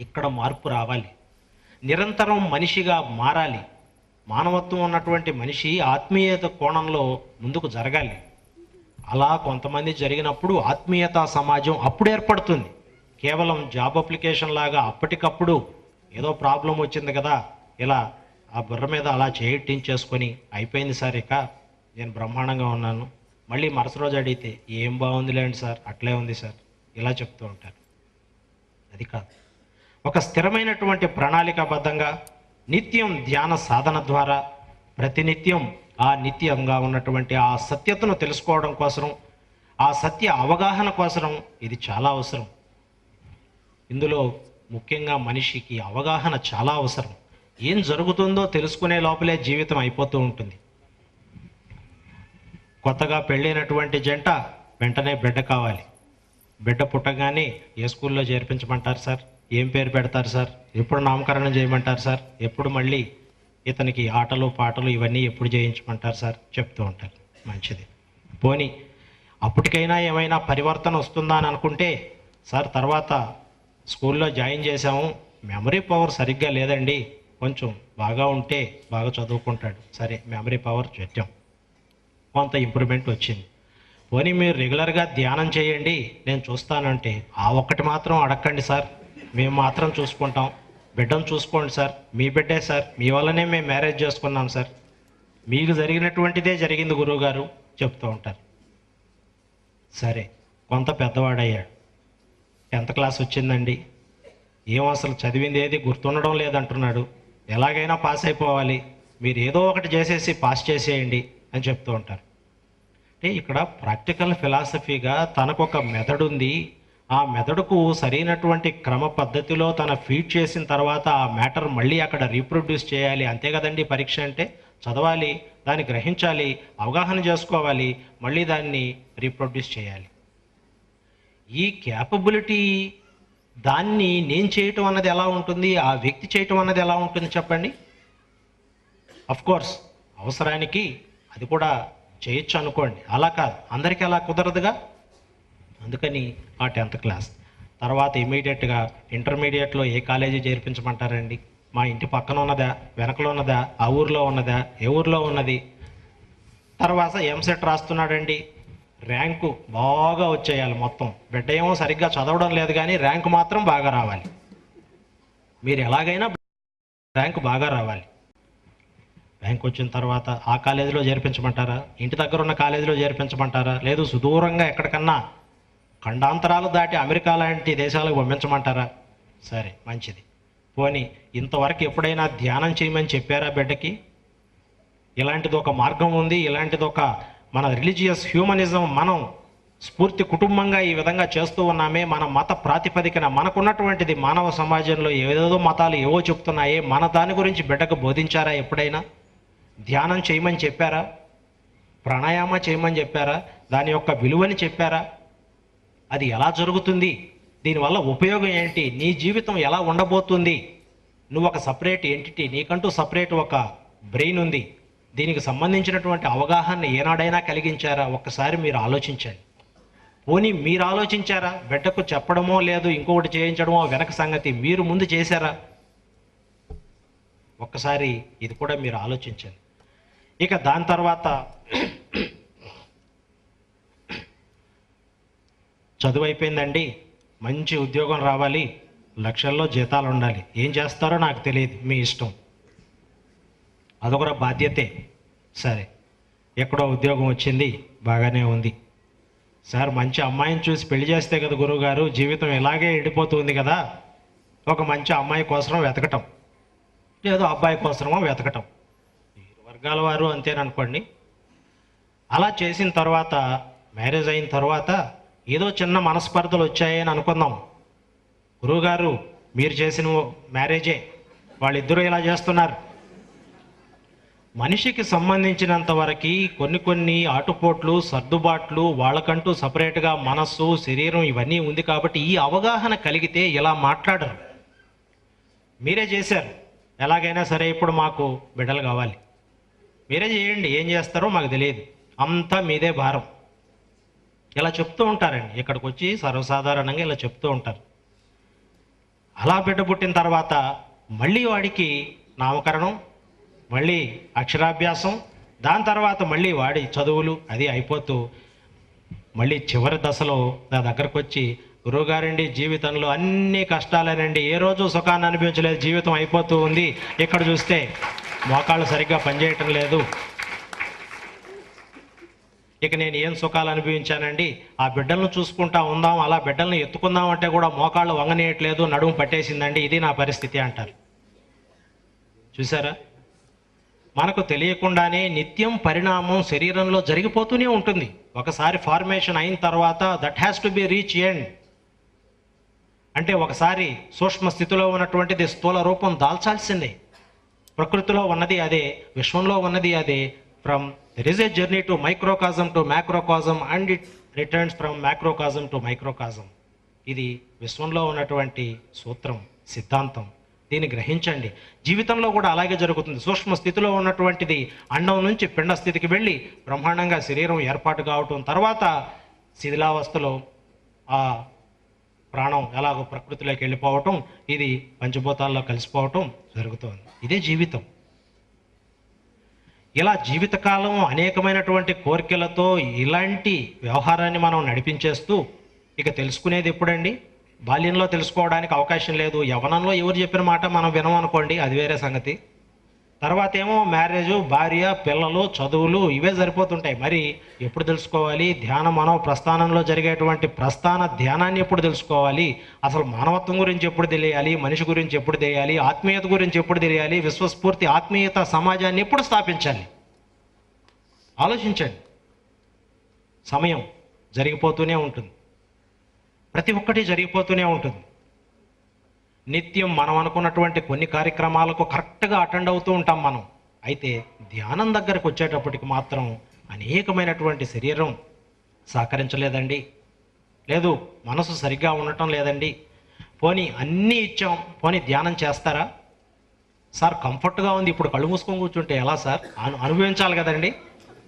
S1: ఇక్కడ మార్పు రావాలి. నిరంతరం మనిషిగా మారాలి. మానవత్వం ఉన్నటువంటి మనిషి ఆత్మీయత కోణంలో ముందుకు జరగాలి. అలా కొంతమంది జరిగినప్పుడు ఆత్మీయతా సమాజం అప్పుడు ఏర్పడుతుంది. కేవలం జాబ్ అప్లికేషన్ లాగా అప్పటికప్పుడు ఏదో ప్రాబ్లం వచ్చింది కదా, ఇలా ఆ బుర్ర మీద అలా చేయించేసుకొని అయిపోయింది సార్, ఇక నేను బ్రహ్మాండంగా ఉన్నాను, మళ్ళీ మరుసటి రోజు అడిగితే ఏం బాగుందిలేండి సార్, అట్లే ఉంది సార్, ఇలా చెప్తూ ఉంటారు. అది కాదు. ఒక స్థిరమైనటువంటి ప్రణాళికాబద్ధంగా నిత్యం ధ్యాన సాధన ద్వారా ప్రతినిత్యం ఆ నిత్యంగా ఉన్నటువంటి ఆ సత్యతను తెలుసుకోవడం కోసం, ఆ సత్య అవగాహన కోసం ఇది చాలా అవసరం. ఇందులో ముఖ్యంగా మనిషికి అవగాహన చాలా అవసరం. ఏం జరుగుతుందో తెలుసుకునే లోపలే జీవితం అయిపోతూ ఉంటుంది. కొత్తగా పెళ్ళైనటువంటి జంట వెంటనే బిడ్డ కావాలి. బిడ్డ పుట్టగానే ఏ స్కూల్లో చేర్పించమంటారు సార్, ఏం పేరు పెడతారు సార్, ఎప్పుడు నామకరణం చేయమంటారు సార్, ఎప్పుడు మళ్ళీ ఇతనికి ఆటలు పాటలు ఇవన్నీ ఎప్పుడు చేయించమంటారు సార్ చెప్తూ ఉంటారు. మంచిది. పోనీ అప్పటికైనా ఏమైనా పరివర్తన వస్తుందా అని అనుకుంటే, సార్ తర్వాత స్కూల్లో జాయిన్ చేశాము, మెమరీ పవర్ సరిగ్గా లేదండి, కొంచెం బాగా ఉంటే బాగా చదువుకుంటాడు, సరే మెమరీ పవర్ పెట్టాం, కొంత ఇంప్రూవ్మెంట్ వచ్చింది. పోనీ మీరు రెగ్యులర్గా ధ్యానం చేయండి నేను చూస్తానంటే, ఆ ఒక్కటి మాత్రం అడగండి సార్, మేము మాత్రం చూసుకుంటాం, బిడ్డను చూసుకోండి సార్, మీ బిడ్డే సార్, మీ వల్లనే మేము మ్యారేజ్ చేసుకున్నాం సార్, మీకు జరిగినటువంటిదే జరిగింది గురువుగారు చెప్తూ ఉంటారు. సరే, కొంత పెద్దవాడయ్యాడు, 10th క్లాస్ వచ్చిందండి, ఏం అసలు చదివింది ఏది గుర్తుండడం లేదంటున్నాడు, ఎలాగైనా పాస్ అయిపోవాలి, మీరు ఏదో ఒకటి చేసేసి పాస్ చేసేయండి అని చెప్తూ ఉంటారు. అంటే ఇక్కడ ప్రాక్టికల్ ఫిలాసఫీగా తనకొక మెథడ్ ఉంది, ఆ మెథడ్కు సరైనటువంటి క్రమ పద్ధతిలో తన ఫీడ్ చేసిన తర్వాత ఆ మ్యాటర్ మళ్ళీ అక్కడ రీప్రొడ్యూస్ చేయాలి. అంతే కదండి పరీక్ష అంటే. చదవాలి, దాన్ని గ్రహించాలి, అవగాహన చేసుకోవాలి, మళ్ళీ దాన్ని రీప్రొడ్యూస్ చేయాలి. ఈ క్యాపబిలిటీ దాన్ని నేను చేయటం అన్నది ఎలా ఉంటుంది, ఆ వ్యక్తి చేయటం అన్నది ఎలా ఉంటుంది చెప్పండి. కోర్స్ అవసరానికి అది కూడా చేయొచ్చు అనుకోండి, అలా కాదు, అందరికీ అలా కుదరదుగా. అందుకని ఆ 10th క్లాస్ తర్వాత ఇమీడియట్గా ఇంటర్మీడియట్లో ఏ కాలేజీ చేర్పించమంటారండి? మా ఇంటి పక్కన ఉన్నదా, వెనకలో ఉన్నదా, ఆ ఊర్లో ఉన్నదా, ఏ ఊర్లో ఉన్నది? తర్వాత ఎంసెట్ రాస్తున్నాడండి, ర్యాంకు బాగా వచ్చేయాలి మొత్తం. బిడ్డ ఏమో సరిగ్గా చదవడం లేదు కానీ ర్యాంకు మాత్రం బాగా రావాలి. మీరు ఎలాగైనా ర్యాంకు బాగా రావాలి. ర్యాంక్ వచ్చిన తర్వాత ఆ కాలేజీలో చేర్పించమంటారా, ఇంటి దగ్గర ఉన్న కాలేజీలో చేర్పించమంటారా, లేదు సుదూరంగా ఎక్కడికన్నా ఖండాంతరాలు దాటి అమెరికా లాంటి దేశాలకు పంపించమంటారా? సరే మంచిది. పోనీ ఇంతవరకు ఎప్పుడైనా ధ్యానం చేయమని చెప్పారా బిడ్డకి? ఇలాంటిది ఒక మార్గం ఉంది, ఇలాంటిది ఒక మన రిలీజియస్ హ్యూమనిజం మనం స్ఫూర్తి కుటుంబంగా ఈ విధంగా చేస్తూ ఉన్నామే, మన మత ప్రాతిపదికన మనకున్నటువంటిది మానవ సమాజంలో ఏదేదో మతాలు ఏవో చెప్తున్నాయే, మన దాని గురించి బిడ్డకు బోధించారా ఎప్పుడైనా? ధ్యానం చేయమని చెప్పారా? ప్రాణాయామ చేయమని చెప్పారా? దాని యొక్క విలువని చెప్పారా? అది ఎలా జరుగుతుంది, దీనివల్ల ఉపయోగం ఏంటి, నీ జీవితం ఎలా ఉండబోతుంది, నువ్వు ఒక సపరేట్ ఎంటిటీ, నీకంటూ సపరేట్ ఒక బ్రెయిన్ ఉంది, దీనికి సంబంధించినటువంటి అవగాహన ఏనాడైనా కలిగించారా? ఒక్కసారి మీరు ఆలోచించండి. పోనీ మీరు ఆలోచించారా? బిడ్డకు చెప్పడమో లేదు ఇంకొకటి చేయించడమో వెనక సంగతి, మీరు ముందు చేశారా? ఒక్కసారి ఇది కూడా మీరు ఆలోచించండి. ఇక దాని తర్వాత చదువు అయిపోయిందండి, మంచి ఉద్యోగం రావాలి, లక్షల్లో జీతాలు ఉండాలి, ఏం చేస్తారో నాకు తెలియదు, మీ ఇష్టం, అదొక బాధ్యతే. సరే, ఎక్కడో ఉద్యోగం వచ్చింది, బాగానే ఉంది. సార్ మంచి అమ్మాయిని చూసి పెళ్లి చేస్తే కదా గురువుగారు జీవితం ఇలాగే ఎండిపోతుంది కదా, ఒక మంచి అమ్మాయి కోసం వెతకటం, లేదో అబ్బాయి కోసమో వెతకటం, వర్గాల వారు అంతేననుకోండి. అలా చేసిన తర్వాత మ్యారేజ్ అయిన తర్వాత ఏదో చిన్న మనస్పర్ధలు వచ్చాయని అనుకుందాం. గురువుగారు మీరు చేసిన మ్యారేజే, వాళ్ళిద్దరూ ఇలా చేస్తున్నారు. మనిషికి సంబంధించినంత వరకు కొన్ని ఆటుపోట్లు, సర్దుబాట్లు, వాళ్ళకంటూ సపరేట్గా మనస్సు, శరీరం ఇవన్నీ ఉంది కాబట్టి ఈ అవగాహన కలిగితే ఇలా మాట్లాడరు. మీరే చేశారు, ఎలాగైనా సరే ఇప్పుడు మాకు బిడ్డలు కావాలి, మీరే చేయండి, ఏం చేస్తారో మాకు తెలియదు, అంతా మీదే భారం, ఇలా చెప్తూ ఉంటారండి. ఇక్కడికి వచ్చి సర్వసాధారణంగా ఇలా చెప్తూ ఉంటారు. అలా బిడ్డ పుట్టిన తర్వాత మళ్ళీ వాడికి నామకరణం, మళ్ళీ అక్షరాభ్యాసం, దాని తర్వాత మళ్ళీ వాడి చదువులు అది అయిపోతూ మళ్ళీ చివరి దశలో నా దగ్గరకు వచ్చి, గురువుగారండి జీవితంలో అన్ని కష్టాలేనండి, ఏ రోజు సుఖాన్ని అనిపించలేదు, జీవితం అయిపోతూ ఉంది, ఇక్కడ చూస్తే మోకాళ్ళు సరిగ్గా పనిచేయటం లేదు, ఇక నేను ఏం సుఖాలు అనుభవించానండి, ఆ బిడ్డలను చూసుకుంటా ఉందాం, అలా బిడ్డలను ఎత్తుకుందాం అంటే కూడా మోకాళ్ళు వంగనేయట్లేదు, నడుము పట్టేసిందండి, ఇది నా పరిస్థితి అంటారు. చూసారా, మనకు తెలియకుండానే నిత్యం పరిణామం శరీరంలో జరిగిపోతూనే ఉంటుంది. ఒకసారి ఫార్మేషన్ అయిన తర్వాత that has to be reach end, అంటే ఒకసారి సూక్ష్మ స్థితిలో ఉన్నటువంటిది స్థూల రూపం దాల్చాల్సిందే. ప్రకృతిలో ఉన్నది అదే, విశ్వంలో ఉన్నది అదే. From there is a journey to microcosm to macrocosm and it returns from macrocosm to microcosm. ఇది విశ్వంలో ఉన్నటువంటి సూత్రం, సిద్ధాంతం, దీన్ని గ్రహించండి. జీవితంలో కూడా అలాగే జరుగుతుంది. సూక్ష్మ స్థితిలో ఉన్నటువంటిది అండం నుంచి పిండ స్థితికి వెళ్ళి బ్రహ్మాండంగా శరీరం ఏర్పాటు కావటం, తర్వాత శిథిలావస్థలో ఆ ప్రాణం ఎలాగో ప్రకృతిలోకి వెళ్ళిపోవటం, ఇది పంచభూతాల్లో కలిసిపోవటం జరుగుతుంది. ఇదే జీవితం. ఇలా జీవితకాలం అనేకమైనటువంటి కోరికలతో ఇలాంటి వ్యవహారాన్ని మనం నడిపించేస్తూ ఇక తెలుసుకునేది ఎప్పుడండి? బాల్యంలో తెలుసుకోవడానికి అవకాశం లేదు. యవ్వనంలో ఎవరు చెప్పిన మాట మనం వినమనుకోండి, అది వేరే సంగతి. తర్వాత ఏమో మ్యారేజు, భార్య, పిల్లలు, చదువులు ఇవే సరిపోతుంటాయి. మరి ఎప్పుడు తెలుసుకోవాలి? ధ్యాన మనో ప్రస్థానంలో జరిగేటువంటి ప్రస్థాన ధ్యానాన్ని ఎప్పుడు తెలుసుకోవాలి? అసలు మానవత్వం గురించి ఎప్పుడు తెలియాలి? మనిషి గురించి ఎప్పుడు తెలియాలి? ఆత్మీయత గురించి ఎప్పుడు తెలియాలి? విశ్వస్ఫూర్తి ఆత్మీయత సమాజాన్ని ఎప్పుడు స్థాపించాలి? ఆలోచించండి. సమయం జరిగిపోతూనే ఉంటుంది, ప్రతి ఒక్కటి జరిగిపోతూనే ఉంటుంది. నిత్యం మనం అనుకున్నటువంటి కొన్ని కార్యక్రమాలకు కరెక్ట్గా అటెండ్ అవుతూ ఉంటాం మనం. అయితే ధ్యానం దగ్గరకు వచ్చేటప్పటికి మాత్రం అనేకమైనటువంటి శరీరం సహకరించలేదండి, లేదు మనసు సరిగ్గా ఉండటం లేదండి, పోనీ అన్నీ ఇచ్చాం, పోనీ ధ్యానం చేస్తారా? సార్ కంఫర్ట్గా ఉంది, ఇప్పుడు కళ్ళు మూసుకొని కూర్చుంటే ఎలా సార్? అనుభవించాలి కదండి.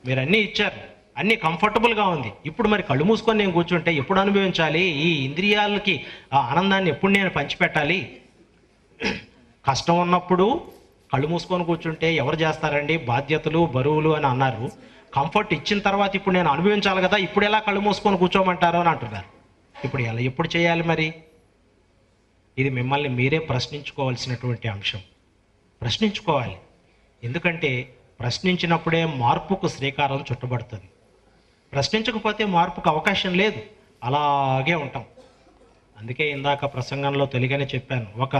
S1: మీరు అన్నీ ఇచ్చారు, అన్నీ కంఫర్టబుల్గా ఉంది, ఇప్పుడు మరి కళ్ళు మూసుకొని నేను కూర్చుంటే ఎప్పుడు అనుభవించాలి? ఈ ఇంద్రియాలకి ఆ ఆనందాన్ని ఎప్పుడు నేను పంచిపెట్టాలి? కష్టం ఉన్నప్పుడు కళ్ళు మూసుకొని కూర్చుంటే ఎవరు చేస్తారండి? బాధ్యతలు, బరువులు అని అన్నారు. కంఫర్ట్ ఇచ్చిన తర్వాత ఇప్పుడు నేను అనుభవించాలి కదా, ఇప్పుడు ఎలా కళ్ళు మూసుకొని కూర్చోమంటారు అని అంటున్నారు. ఇప్పుడు ఎప్పుడు చేయాలి మరి? ఇది మిమ్మల్ని మీరే ప్రశ్నించుకోవాల్సినటువంటి అంశం. ప్రశ్నించుకోవాలి. ఎందుకంటే ప్రశ్నించినప్పుడే మార్పుకు శ్రీకారం చుట్టబడుతుంది. ప్రశ్నించకపోతే మార్పుకు అవకాశం లేదు, అలాగే ఉంటాం. అందుకే ఇందాక ప్రసంగంలో తెలియగానే చెప్పాను, ఒక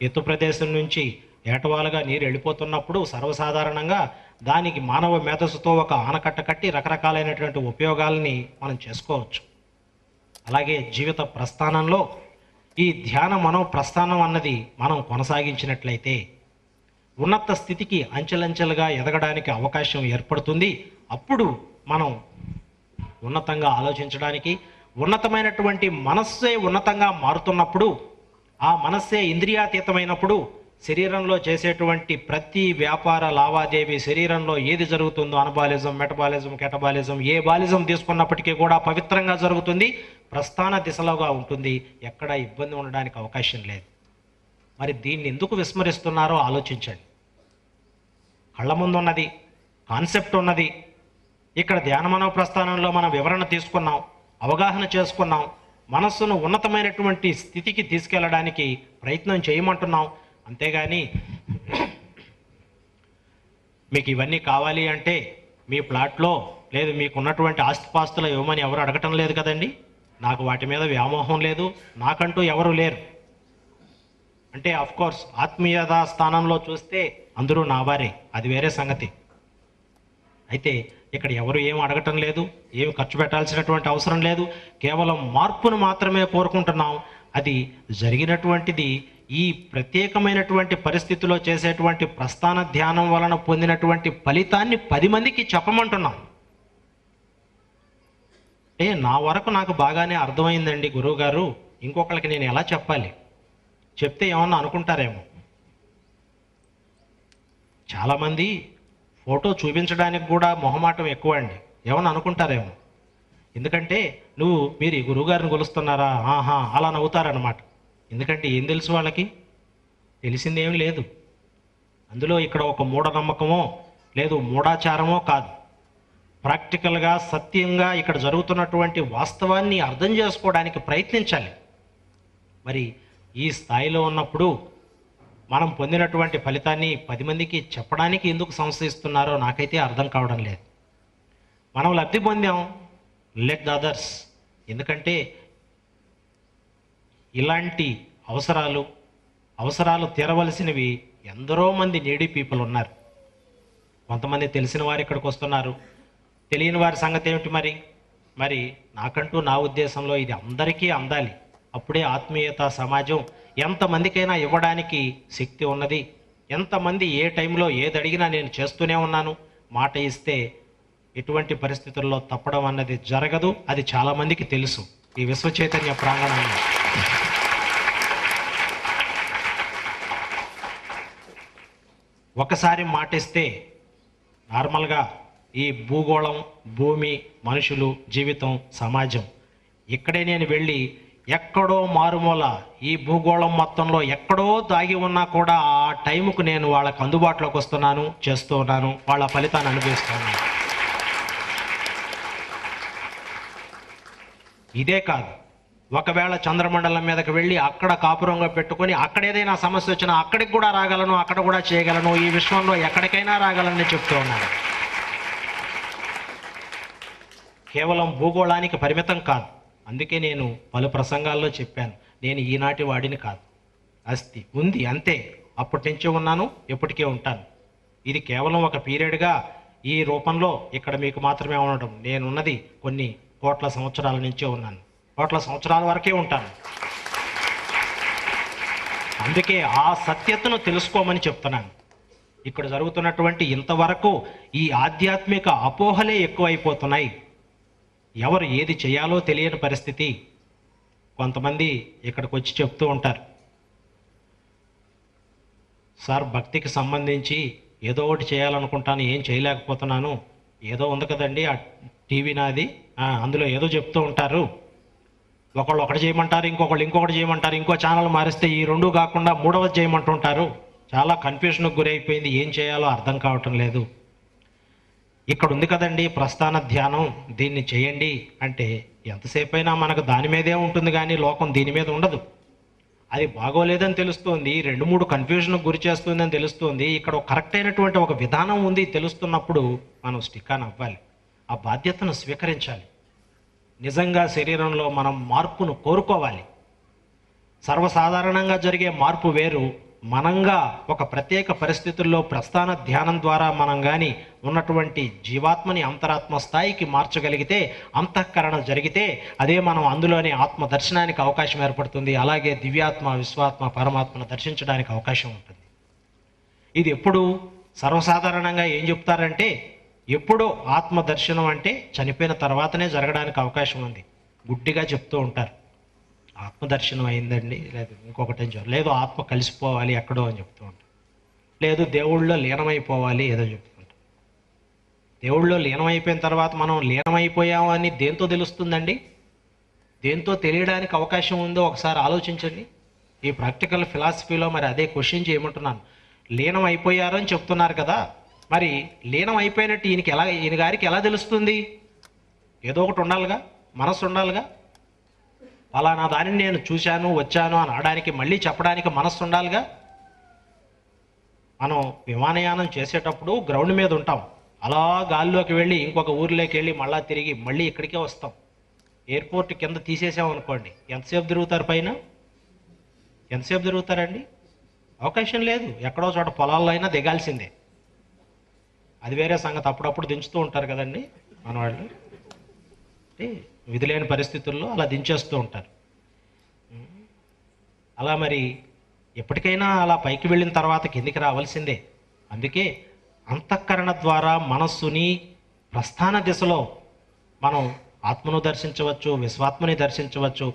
S1: ఎత్తు ప్రదేశం నుంచి ఏటవాలుగా నీరు వెళ్ళిపోతున్నప్పుడు సర్వసాధారణంగా దానికి మానవ మేధస్సుతో ఒక ఆనకట్ట కట్టి రకరకాలైనటువంటి ఉపయోగాలని మనం చేసుకోవచ్చు. అలాగే జీవిత ప్రస్థానంలో ఈ ధ్యాన మనో ప్రస్థానం అన్నది మనం కొనసాగించినట్లయితే ఉన్నత స్థితికి అంచెలంచెలుగా ఎదగడానికి అవకాశం ఏర్పడుతుంది. అప్పుడు మనం ఉన్నతంగా ఆలోచించడానికి, ఉన్నతమైనటువంటి మనస్సే ఉన్నతంగా మారుతున్నప్పుడు, ఆ మనస్సే ఇంద్రియాతీతమైనప్పుడు శరీరంలో చేసేటువంటి ప్రతి వ్యాపార లావాదేవీ, శరీరంలో ఏది జరుగుతుందో అనబాలిజం, మెటబాలిజం, కెటబాలిజం, ఏ బాలిజం తీసుకున్నప్పటికీ కూడా పవిత్రంగా జరుగుతుంది, ప్రస్థాన దిశలోగా ఉంటుంది. ఎక్కడ ఇబ్బంది ఉండడానికి అవకాశం లేదు. మరి దీన్ని ఎందుకు విస్మరిస్తున్నారో ఆలోచించండి. కళ్ళ ముందు ఉన్నది, కాన్సెప్ట్ ఉన్నది. ఇక్కడ ధ్యానమనో ప్రస్థానంలో మనం వివరణ తీసుకున్నాం, అవగాహన చేసుకున్నాం, మనస్సును ఉన్నతమైనటువంటి స్థితికి తీసుకెళ్ళడానికి ప్రయత్నం చేయమంటున్నాం. అంతేగాని మీకు ఇవన్నీ కావాలి అంటే మీ ప్లాట్లో లేదు, మీకు ఉన్నటువంటి ఆస్తిపాస్తులు ఇవ్వమని ఎవరు అడగటం లేదు కదండి. నాకు వాటి మీద వ్యామోహం లేదు, నాకంటూ ఎవరు లేరు. అంటే అఫ్కోర్స్ ఆత్మీయత స్థానంలో చూస్తే అందరూ నా వారే, అది వేరే సంగతి. అయితే ఇక్కడ ఎవరు ఏం అడగటం లేదు, ఏమి ఖర్చు పెట్టాల్సినటువంటి అవసరం లేదు, కేవలం మార్పును మాత్రమే కోరుకుంటున్నాం. అది జరిగినటువంటిది ఈ ప్రత్యేకమైనటువంటి పరిస్థితిలో చేసేటువంటి ప్రస్థాన ధ్యానం వలన పొందినటువంటి ఫలితాన్ని 10 మందికి చెప్పమంటున్నాం. నా వరకు నాకు బాగానే అర్థమైందండి గురువు గారు, ఇంకొకరికి నేను ఎలా చెప్పాలి? చెప్తే ఏమన్నా అనుకుంటారేమో. చాలామంది ఫోటో చూపించడానికి కూడా మొహమాటం ఎక్కువ అండి, ఏమన్నా అనుకుంటారేమో. ఎందుకంటే మీరు ఈ గురువుగారిని కొలుస్తున్నారా, ఆహా అలా నవ్వుతారనమాట. ఎందుకంటే ఏం తెలుసు వాళ్ళకి? తెలిసిందేం లేదు. అందులో ఇక్కడ ఒక మూఢనమ్మకమో లేదు మూఢాచారమో కాదు, ప్రాక్టికల్గా సత్యంగా ఇక్కడ జరుగుతున్నటువంటి వాస్తవాన్ని అర్థం చేసుకోవడానికి ప్రయత్నించాలి. మరి ఈ స్థాయిలో ఉన్నప్పుడు మనం పొందినటువంటి ఫలితాన్ని 10 మందికి చెప్పడానికి ఎందుకు సంశయిస్తున్నారో నాకైతే అర్థం కావడం లేదు. మనం లబ్ధి పొందాం, లెట్ ద అదర్స్. ఎందుకంటే ఇలాంటి అవసరాలు తీరవలసినవి ఎందరో మంది నీడీ పీపుల్ ఉన్నారు. కొంతమంది తెలిసిన వారు ఇక్కడికి వస్తున్నారు, తెలియని వారి సంగతి ఏమిటి? మరి నాకంటూ నా ఉద్దేశంలో ఇది అందరికీ అందాలి. అప్పుడే ఆత్మీయత సమాజం ఎంతమందికైనా ఇవ్వడానికి శక్తి ఉన్నది. ఎంతమంది ఏ టైంలో ఏది అడిగినా నేను చేస్తూనే ఉన్నాను. మాట ఇస్తే ఎటువంటి పరిస్థితుల్లో తప్పడం అన్నది జరగదు, అది చాలామందికి తెలుసు ఈ విశ్వ చైతన్య ప్రాంగణంలో. ఒకసారి మాటిస్తే నార్మల్గా ఈ భూగోళం, భూమి, మనుషులు, జీవితం, సమాజం, ఇక్కడే నేను వెళ్ళి ఎక్కడో మారుమూల ఈ భూగోళం మొత్తంలో ఎక్కడో దాగి ఉన్నా కూడా ఆ టైంకు నేను వాళ్ళకు అందుబాటులోకి వస్తున్నాను, చేస్తూ ఉన్నాను, వాళ్ళ ఫలితాన్ని అనుభవిస్తున్నాను. ఇదే కాదు, ఒకవేళ చంద్రమండలం మీదకి వెళ్ళి అక్కడ కాపురంగా పెట్టుకొని అక్కడ ఏదైనా సమస్య వచ్చినా అక్కడికి కూడా రాగలను, అక్కడ కూడా చేయగలను, ఈ విశ్వంలో ఎక్కడికైనా రాగలని చెప్తూ ఉన్నాను. కేవలం భూగోళానికి పరిమితం కాదు. అందుకే నేను పలు ప్రసంగాల్లో చెప్పాను, నేను ఈనాటి వాడిని కాదు, అస్తి ఉంది అంతే, అప్పటి నుంచే ఉన్నాను, ఎప్పటికే ఉంటాను. ఇది కేవలం ఒక పీరియడ్గా ఈ రూపంలో ఇక్కడ మీకు మాత్రమే ఉండడం. నేనున్నది కొన్ని కోట్ల సంవత్సరాల నుంచే ఉన్నాను, కోట్ల సంవత్సరాల వరకే ఉంటాను. అందుకే ఆ సత్యతను తెలుసుకోమని చెప్తున్నాను. ఇక్కడ జరుగుతున్నటువంటి ఇంతవరకు ఈ ఆధ్యాత్మిక అపోహలే ఎక్కువైపోతున్నాయి. ఎవరు ఏది చేయాలో తెలియని పరిస్థితి. కొంతమంది ఇక్కడికి వచ్చి చెప్తూ ఉంటారు, సార్ భక్తికి సంబంధించి ఏదో ఒకటి చేయాలనుకుంటాను, ఏం చేయలేకపోతున్నాను, ఏదో ఉంది కదండి ఆ టీవీ నాది, అందులో ఏదో చెప్తూ ఉంటారు, ఒకళ్ళు ఒకటి చేయమంటారు, ఇంకొకటి చేయమంటారు, ఇంకో ఛానల్ మారిస్తే ఈ రెండు కాకుండా మూడవది చేయమంటుంటారు, చాలా కన్ఫ్యూషన్కి గురైపోయింది, ఏం చేయాలో అర్థం కావటం లేదు. ఇక్కడ ఉంది కదండి ప్రస్థాన ధ్యానం, దీన్ని చేయండి అంటే ఎంతసేపు అయినా మనకు దాని మీదే ఉంటుంది కానీ లోకం దీని మీద ఉండదు. అది బాగోలేదని తెలుస్తుంది, 2-3 కన్ఫ్యూజన్కు గురి చేస్తుందని తెలుస్తుంది, ఇక్కడ కరెక్ట్ అయినటువంటి ఒక విధానం ఉంది తెలుస్తున్నప్పుడు మనం స్టిక్ ఆన్ అవ్వాలి, ఆ బాధ్యతను స్వీకరించాలి. నిజంగా శరీరంలో మనం మార్పును కోరుకోవాలి. సర్వసాధారణంగా జరిగే మార్పు వేరు, మనంగా ఒక ప్రత్యేక పరిస్థితుల్లో ప్రస్థాన ధ్యానం ద్వారా మనం కానీ ఉన్నటువంటి జీవాత్మని అంతరాత్మ స్థాయికి మార్చగలిగితే, అంతఃకరణ జరిగితే అదే మనం అందులోనే ఆత్మ దర్శనానికి అవకాశం ఏర్పడుతుంది. అలాగే దివ్యాత్మ, విశ్వాత్మ, పరమాత్మను దర్శించడానికి అవకాశం ఉంటుంది. ఇది ఎప్పుడు సర్వసాధారణంగా ఏం చెప్తారంటే, ఎప్పుడో ఆత్మ దర్శనం అంటే చనిపోయిన తర్వాతనే జరగడానికి అవకాశం ఉంది. గుడ్డిగా చెప్తూ ఉంటారు, ఆత్మదర్శనం అయిందండి, లేదు ఇంకొకటి అని చెప్పారు, లేదు ఆత్మ కలిసిపోవాలి ఎక్కడో అని చెప్తూ ఉంటారు, లేదు దేవుళ్ళలో లీనమైపోవాలి ఏదో చెప్తుంటారు. దేవుళ్ళలో లీనమైపోయిన తర్వాత మనం లీనమైపోయామని దేంతో తెలుస్తుందండి? దేంతో తెలియడానికి అవకాశం ఉందో ఒకసారి ఆలోచించండి. ఈ ప్రాక్టికల్ ఫిలాసఫీలో మరి అదే క్వశ్చన్ చేయమంటున్నాను. లీనం అయిపోయారు అని చెప్తున్నారు కదా, మరి లీనం అయిపోయినట్టు ఈయన గారికి ఎలా తెలుస్తుంది? ఏదో ఒకటి ఉండాలిగా, మనసు ఉండాలిగా. ఫలానా దానిని నేను చూశాను, వచ్చాను అని అనడానికి, మళ్ళీ చెప్పడానికి మనస్సు ఉండాలిగా. మనం విమానయానం చేసేటప్పుడు గ్రౌండ్ మీద ఉంటాం, అలా గాల్లోకి వెళ్ళి ఇంకొక ఊరిలోకి వెళ్ళి మళ్ళీ తిరిగి మళ్ళీ ఇక్కడికే వస్తాం. ఎయిర్పోర్ట్ కింద తీసేసామనుకోండి, ఎంతసేపు తిరుగుతారు పైన? ఎంతసేపు తిరుగుతారండి? అవకాశం లేదు. ఎక్కడో చోట పొలాల్లో అయినా దిగాల్సిందే. అది వేరే సంగతి, అప్పుడప్పుడు దించుతూ ఉంటారు కదండి మన వాళ్ళు, అంటే విధి లేని పరిస్థితుల్లో అలా దించేస్తూ ఉంటారు. అలా మరి ఎప్పటికైనా అలా పైకి వెళ్ళిన తర్వాత కిందికి రావాల్సిందే. అందుకే అంతఃకరణ ద్వారా మనస్సుని ప్రస్థాన దిశలో మనం ఆత్మను దర్శించవచ్చు, విశ్వాత్మని దర్శించవచ్చు.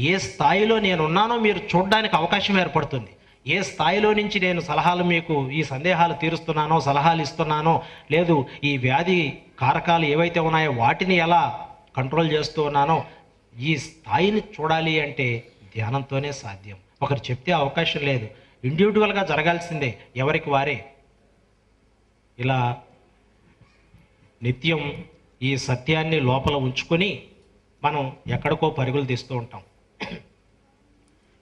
S1: ఏ స్థాయిలో నేనున్నానో మీరు చూడడానికి అవకాశం ఏర్పడుతుంది. ఏ స్థాయిలో నుంచి నేను సలహాలు, మీకు ఈ సందేహాలు తీరుస్తున్నానో, సలహాలు ఇస్తున్నానో, లేదు ఈ వ్యాధి కారకాలు ఏవైతే ఉన్నాయో వాటిని ఎలా కంట్రోల్ చేస్తూ ఉన్నానో, ఈ స్థాయిని చూడాలి అంటే ధ్యానంతోనే సాధ్యం. ఒకరు చెప్తే అవకాశం లేదు, ఇండివిజువల్గా జరగాల్సిందే, ఎవరికి వారే. ఇలా నిత్యం ఈ సత్యాన్ని లోపల ఉంచుకొని మనం ఎక్కడికో పరుగులు తీస్తూ ఉంటాం.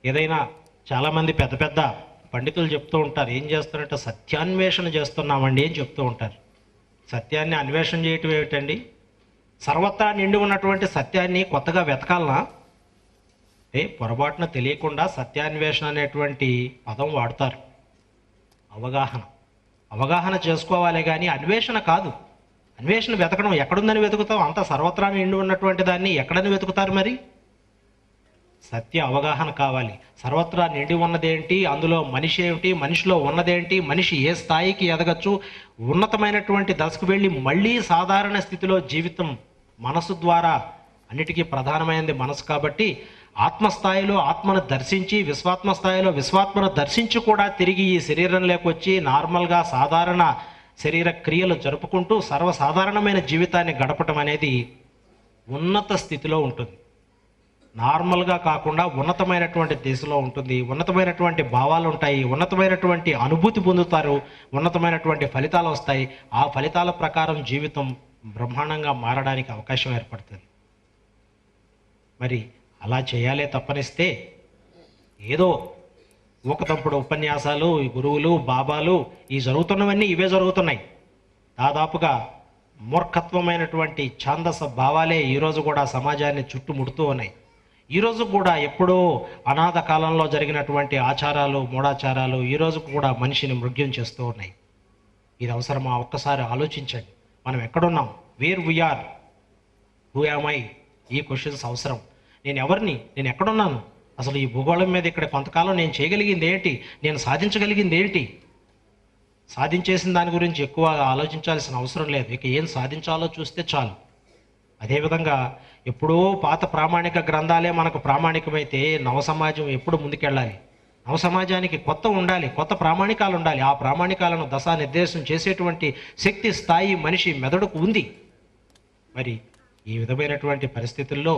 S1: ఏదైనా చాలామంది పెద్ద పెద్ద పండితులు చెప్తూ ఉంటారు, ఏం చేస్తారంటే సత్యాన్వేషణ చేస్తున్నామండి అని చెప్తూ ఉంటారు. సత్యాన్ని అన్వేషణ చేయటం ఏమిటండి? సర్వత్రా నిండి ఉన్నటువంటి సత్యాన్ని కొత్తగా వెతకాలనా? పొరపాటున తెలియకుండా సత్యాన్వేషణ అనేటువంటి పదం వాడతారు. అవగాహన చేసుకోవాలి కానీ అన్వేషణ కాదు. అన్వేషణ వెతకడం ఎక్కడుందని వెతుకుతాం? అంత సర్వత్రా నిండి ఉన్నటువంటి దాన్ని ఎక్కడని వెతుకుతారు? మరి సత్య అవగాహన కావాలి. సర్వత్రా నిండి ఉన్నదేంటి, అందులో మనిషి ఏమిటి, మనిషిలో ఉన్నదేంటి, మనిషి ఏ స్థాయికి ఎదగచ్చు, ఉన్నతమైనటువంటి దశకు వెళ్ళి మళ్ళీ సాధారణ స్థితిలో జీవితం మనసు ద్వారా. అన్నిటికీ ప్రధానమైనది మనసు కాబట్టి ఆత్మస్థాయిలో ఆత్మను దర్శించి, విశ్వాత్మ స్థాయిలో విశ్వాత్మను దర్శించి కూడా తిరిగి ఈ శరీరంలోకి వచ్చి నార్మల్గా సాధారణ శరీర క్రియలు జరుపుకుంటూ సర్వసాధారణమైన జీవితాన్ని గడపటం అనేది ఉన్నత స్థితిలో ఉంటుంది. నార్మల్గా కాకుండా ఉన్నతమైనటువంటి దిశలో ఉంటుంది. ఉన్నతమైనటువంటి భావాలు ఉంటాయి, ఉన్నతమైనటువంటి అనుభూతి పొందుతారు, ఉన్నతమైనటువంటి ఫలితాలు వస్తాయి. ఆ ఫలితాల ప్రకారం జీవితం బ్రహ్మాండంగా మారడానికి అవకాశం ఏర్పడుతుంది. మరి అలా చేయాలే తప్పనిస్తే ఏదో ఒకటప్పుడు ఉపన్యాసాలు, ఈ గురువులు, బాబాలు, ఈ జరుగుతున్నవన్నీ ఇవే జరుగుతున్నాయి. దాదాపుగా మూర్ఖత్వమైనటువంటి ఛాందస భావాలే ఈరోజు కూడా సమాజాన్ని చుట్టుముడుతూ ఉన్నాయి. ఈరోజు కూడా ఎప్పుడో అనాథ కాలంలో జరిగినటువంటి ఆచారాలు, మూఢాచారాలు ఈరోజు కూడా మనిషిని మృగ్యం చేస్తూ ఉన్నాయి. ఇది అవసరమా? ఒక్కసారి ఆలోచించండి. మనం ఎక్కడున్నాం? Where we are, who am I? ఈ క్వశ్చన్స్ అవసరం. నేను ఎవరిని? నేను ఎక్కడున్నాను? అసలు ఈ భూగోళం మీద ఇక్కడ కొంతకాలం నేను చేయగలిగింది ఏంటి? నేను సాధించగలిగింది ఏంటి? సాధించేసిన దాని గురించి ఎక్కువ ఆలోచించాల్సిన అవసరం లేదు. ఇక ఏం సాధించాలో చూస్తే చాలు. అదేవిధంగా ఎప్పుడో పాత ప్రామాణిక గ్రంథాలే మనకు ప్రామాణికమైతే నవసమాజం ఎప్పుడు ముందుకెళ్ళాలి? నవసమాజానికి కొత్త ఉండాలి, కొత్త ప్రామాణికాలు ఉండాలి. ఆ ప్రామాణికాలను దశానిర్దేశం చేసేటువంటి శక్తి, స్థాయి మనిషి మెదడుకు ఉంది. మరి ఈ విధమైనటువంటి పరిస్థితుల్లో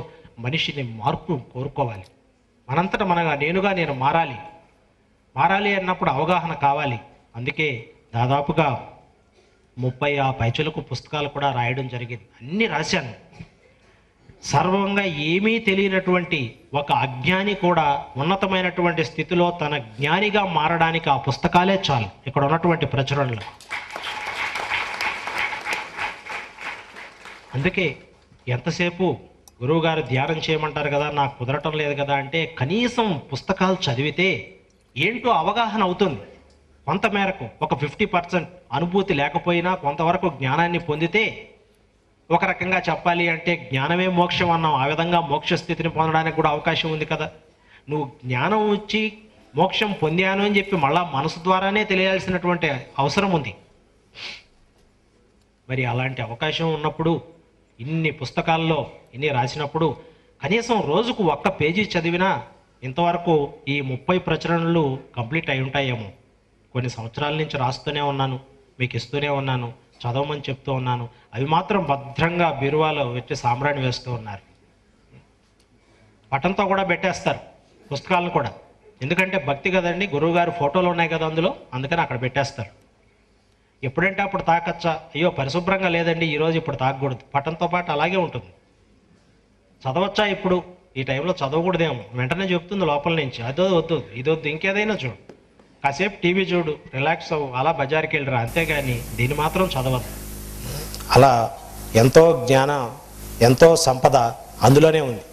S1: మనిషిని మార్పు కోరుకోవాలి. మనంతట మనగా నేను మారాలి. మారాలి అన్నప్పుడు అవగాహన కావాలి. అందుకే దాదాపుగా 30 పైచలకు పుస్తకాలు కూడా రాయడం జరిగింది. అన్నీ రాశాను. సర్వంగా ఏమీ తెలియనటువంటి ఒక అజ్ఞాని కూడా ఉన్నతమైనటువంటి స్థితిలో తన జ్ఞానిగా మారడానికి ఆ పుస్తకాలే చాలు ఇక్కడ ఉన్నటువంటి ప్రచురణలు. అందుకే ఎంతసేపు గురువుగారు ధ్యానం చేయమంటారు కదా, నాకు కుదరటం లేదు కదా అంటే కనీసం పుస్తకాలు చదివితే ఏంటో అవగాహన అవుతుంది. కొంత మేరకు ఒక 50% అనుభూతి లేకపోయినా కొంతవరకు జ్ఞానాన్ని పొందితే, ఒక రకంగా చెప్పాలి అంటే జ్ఞానమే మోక్షం అన్నాం. ఆ విధంగా మోక్ష స్థితిని పొందడానికి కూడా అవకాశం ఉంది కదా. నువ్వు జ్ఞానం వచ్చి మోక్షం పొందాను అని చెప్పి మళ్ళా మనసు ద్వారానే తెలియాల్సినటువంటి అవసరం ఉంది. మరి అలాంటి అవకాశం ఉన్నప్పుడు, ఇన్ని పుస్తకాల్లో ఇన్ని రాసినప్పుడు కనీసం రోజుకు ఒక్క పేజీ చదివినా ఇంతవరకు ఈ 30 ప్రచురణలు కంప్లీట్ అయి ఉంటాయేమో. కొన్ని సంవత్సరాల నుంచి రాస్తూనే ఉన్నాను, మీకు ఇస్తూనే ఉన్నాను, చదవమని చెప్తూ ఉన్నాను. అవి మాత్రం భద్రంగా బీరువాలో పెట్టి సాంబ్రాణి వేస్తూ ఉన్నారు. పటంతో కూడా పెట్టేస్తారు పుస్తకాలను కూడా. ఎందుకంటే భక్తి కదండి, గురువుగారు ఫోటోలు ఉన్నాయి కదా అందులో, అందుకని అక్కడ పెట్టేస్తారు. ఎప్పుడంటే అప్పుడు తాకచ్చా, అయ్యో పరిశుభ్రంగా లేదండి ఈరోజు ఇప్పుడు తాకకూడదు, పటంతో పాటు అలాగే ఉంటుంది. చదవచ్చా ఇప్పుడు, ఈ టైంలో చదవకూడదేమో, వెంటనే చెప్తుంది లోపల నుంచి, అదో వద్దు ఇదొద్దు ఇంకేదైనా చూడు, కాసేపు టీవీ చూడు, రిలాక్స్ అవ్వు, అలా బజార్కి వెళ్ళరా, అంతేగాని దీన్ని మాత్రం చదవద్దు. అలా ఎంతో జ్ఞానం, ఎంతో సంపద అందులోనే ఉంది.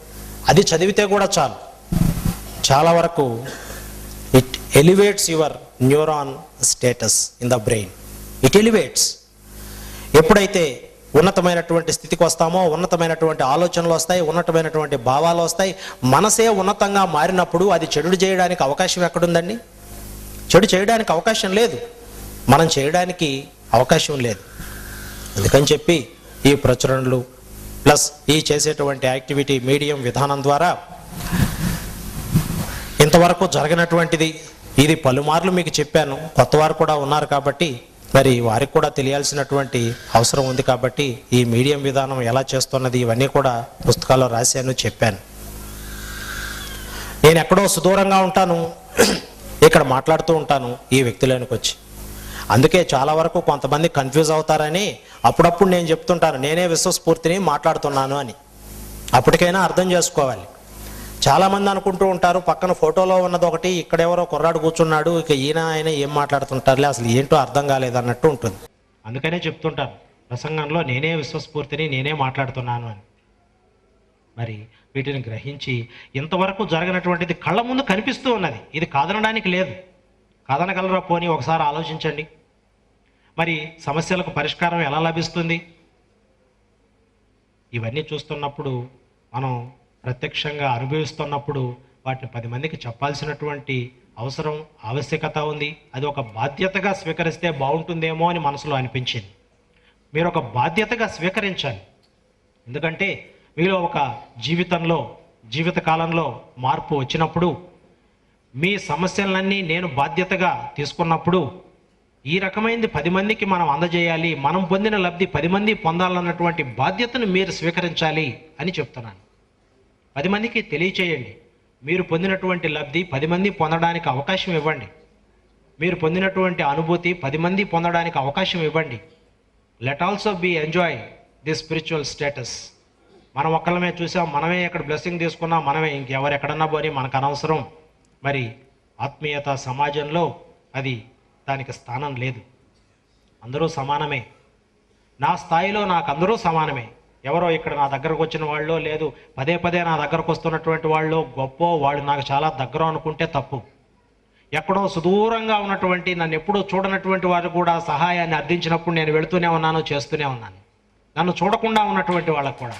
S1: అది చదివితే కూడా చాలు. చాలా వరకు it elevates your neuron status in the brain. It elevates. ఎప్పుడైతే ఉన్నతమైనటువంటి స్థితికి వస్తామో ఉన్నతమైనటువంటి ఆలోచనలు వస్తాయి, ఉన్నతమైనటువంటి భావాలు వస్తాయి. మనసే ఉన్నతంగా మారినప్పుడు అది చెడు చేయడానికి అవకాశం ఎక్కడుందండి? చెడు చేయడానికి అవకాశం లేదు, మనం చేయడానికి అవకాశం లేదు. అందుకని చెప్పి ఈ ప్రచురణలు ప్లస్ ఈ చేసేటువంటి యాక్టివిటీ మీడియం విధానం ద్వారా ఇంతవరకు జరగనటువంటిది ఇది పలుమార్లు మీకు చెప్పాను. కొత్త వారు కూడా ఉన్నారు కాబట్టి మరి వారికి కూడా తెలియాల్సినటువంటి అవసరం ఉంది కాబట్టి ఈ మీడియం విధానం ఎలా చేస్తున్నది ఇవన్నీ కూడా పుస్తకాల్లో రాశాను, చెప్పాను. నేను ఎక్కడో సుదూరంగా ఉంటాను, ఇక్కడ మాట్లాడుతూ ఉంటాను ఈ వ్యక్తులకు వచ్చి. అందుకే చాలా వరకు కొంతమంది కన్ఫ్యూజ్ అవుతారని అప్పుడప్పుడు నేను చెప్తుంటాను, నేనే విశ్వస్ఫూర్తిని మాట్లాడుతున్నాను అని. అప్పటికైనా అర్థం చేసుకోవాలి. చాలామంది అనుకుంటూ ఉంటారు పక్కన ఫోటోలో ఉన్నది ఒకటి, ఇక్కడ ఎవరో కుర్రాడు కూర్చున్నాడు, ఇక ఆయన ఏం మాట్లాడుతుంటారులే, అసలు ఏంటో అర్థం కాలేదన్నట్టు ఉంటుంది. అందుకనే చెప్తుంటాను ప్రసంగంలో నేనే విశ్వస్ఫూర్తిని నేనే మాట్లాడుతున్నాను అని. మరి వీటిని గ్రహించి ఇంతవరకు జరగనటువంటిది కళ్ళ ముందు కనిపిస్తూ ఉన్నది, ఇది కాదనడానికి లేదు. కాదనగలరా పోనీ ఒకసారి ఆలోచించండి. మరి సమస్యలకు పరిష్కారం ఎలా లభిస్తుంది? ఇవన్నీ చూస్తున్నప్పుడు, మనం ప్రత్యక్షంగా అనుభవిస్తున్నప్పుడు వాటిని 10 మందికి చెప్పాల్సినటువంటి అవసరం, ఆవశ్యకత ఉంది. అది ఒక బాధ్యతగా స్వీకరిస్తే బాగుంటుందేమో అని మనసులో అనిపించింది. మీరు ఒక బాధ్యతగా స్వీకరించాలి. ఎందుకంటే మీలో ఒక జీవితకాలంలో మార్పు వచ్చినప్పుడు, మీ సమస్యలన్నీ నేను బాధ్యతగా తీసుకున్నప్పుడు ఈ రకమైనది 10 మందికి మనం అందజేయాలి, మనం పొందిన లబ్ధి 10 మంది పొందాలన్నటువంటి బాధ్యతను మీరు స్వీకరించాలి అని చెప్తున్నాను. 10 మందికి తెలియచేయండి. మీరు పొందినటువంటి లబ్ధి 10 మంది పొందడానికి అవకాశం ఇవ్వండి. మీరు పొందినటువంటి అనుభూతి 10 మంది పొందడానికి అవకాశం ఇవ్వండి. Let also be enjoy the spiritual status. మనం ఒక్కళ్ళమే చూసాం, మనమే ఎక్కడ బ్లెస్సింగ్ తీసుకున్నాం, మనమే, ఇంకెవరు ఎక్కడన్నా పోని మనకు అనవసరం. మరి ఆత్మీయత సమాజంలో అది దానికి స్థానం లేదు. అందరూ సమానమే. నా స్థాయిలో నాకు అందరూ సమానమే. ఎవరో ఇక్కడ నా దగ్గరకు వచ్చిన వాళ్ళు, లేదు పదే నా దగ్గరకు వస్తున్నటువంటి వాళ్ళు గొప్ప, వాళ్ళు నాకు చాలా దగ్గర అనుకుంటే తప్పు. ఎక్కడో సుదూరంగా ఉన్నటువంటి, నన్ను ఎప్పుడూ చూడనటువంటి వారు కూడా సహాయాన్ని అర్థించినప్పుడు నేను వెళుతూనే ఉన్నాను, చేస్తూనే ఉన్నాను. నన్ను చూడకుండా ఉన్నటువంటి వాళ్ళకు కూడా.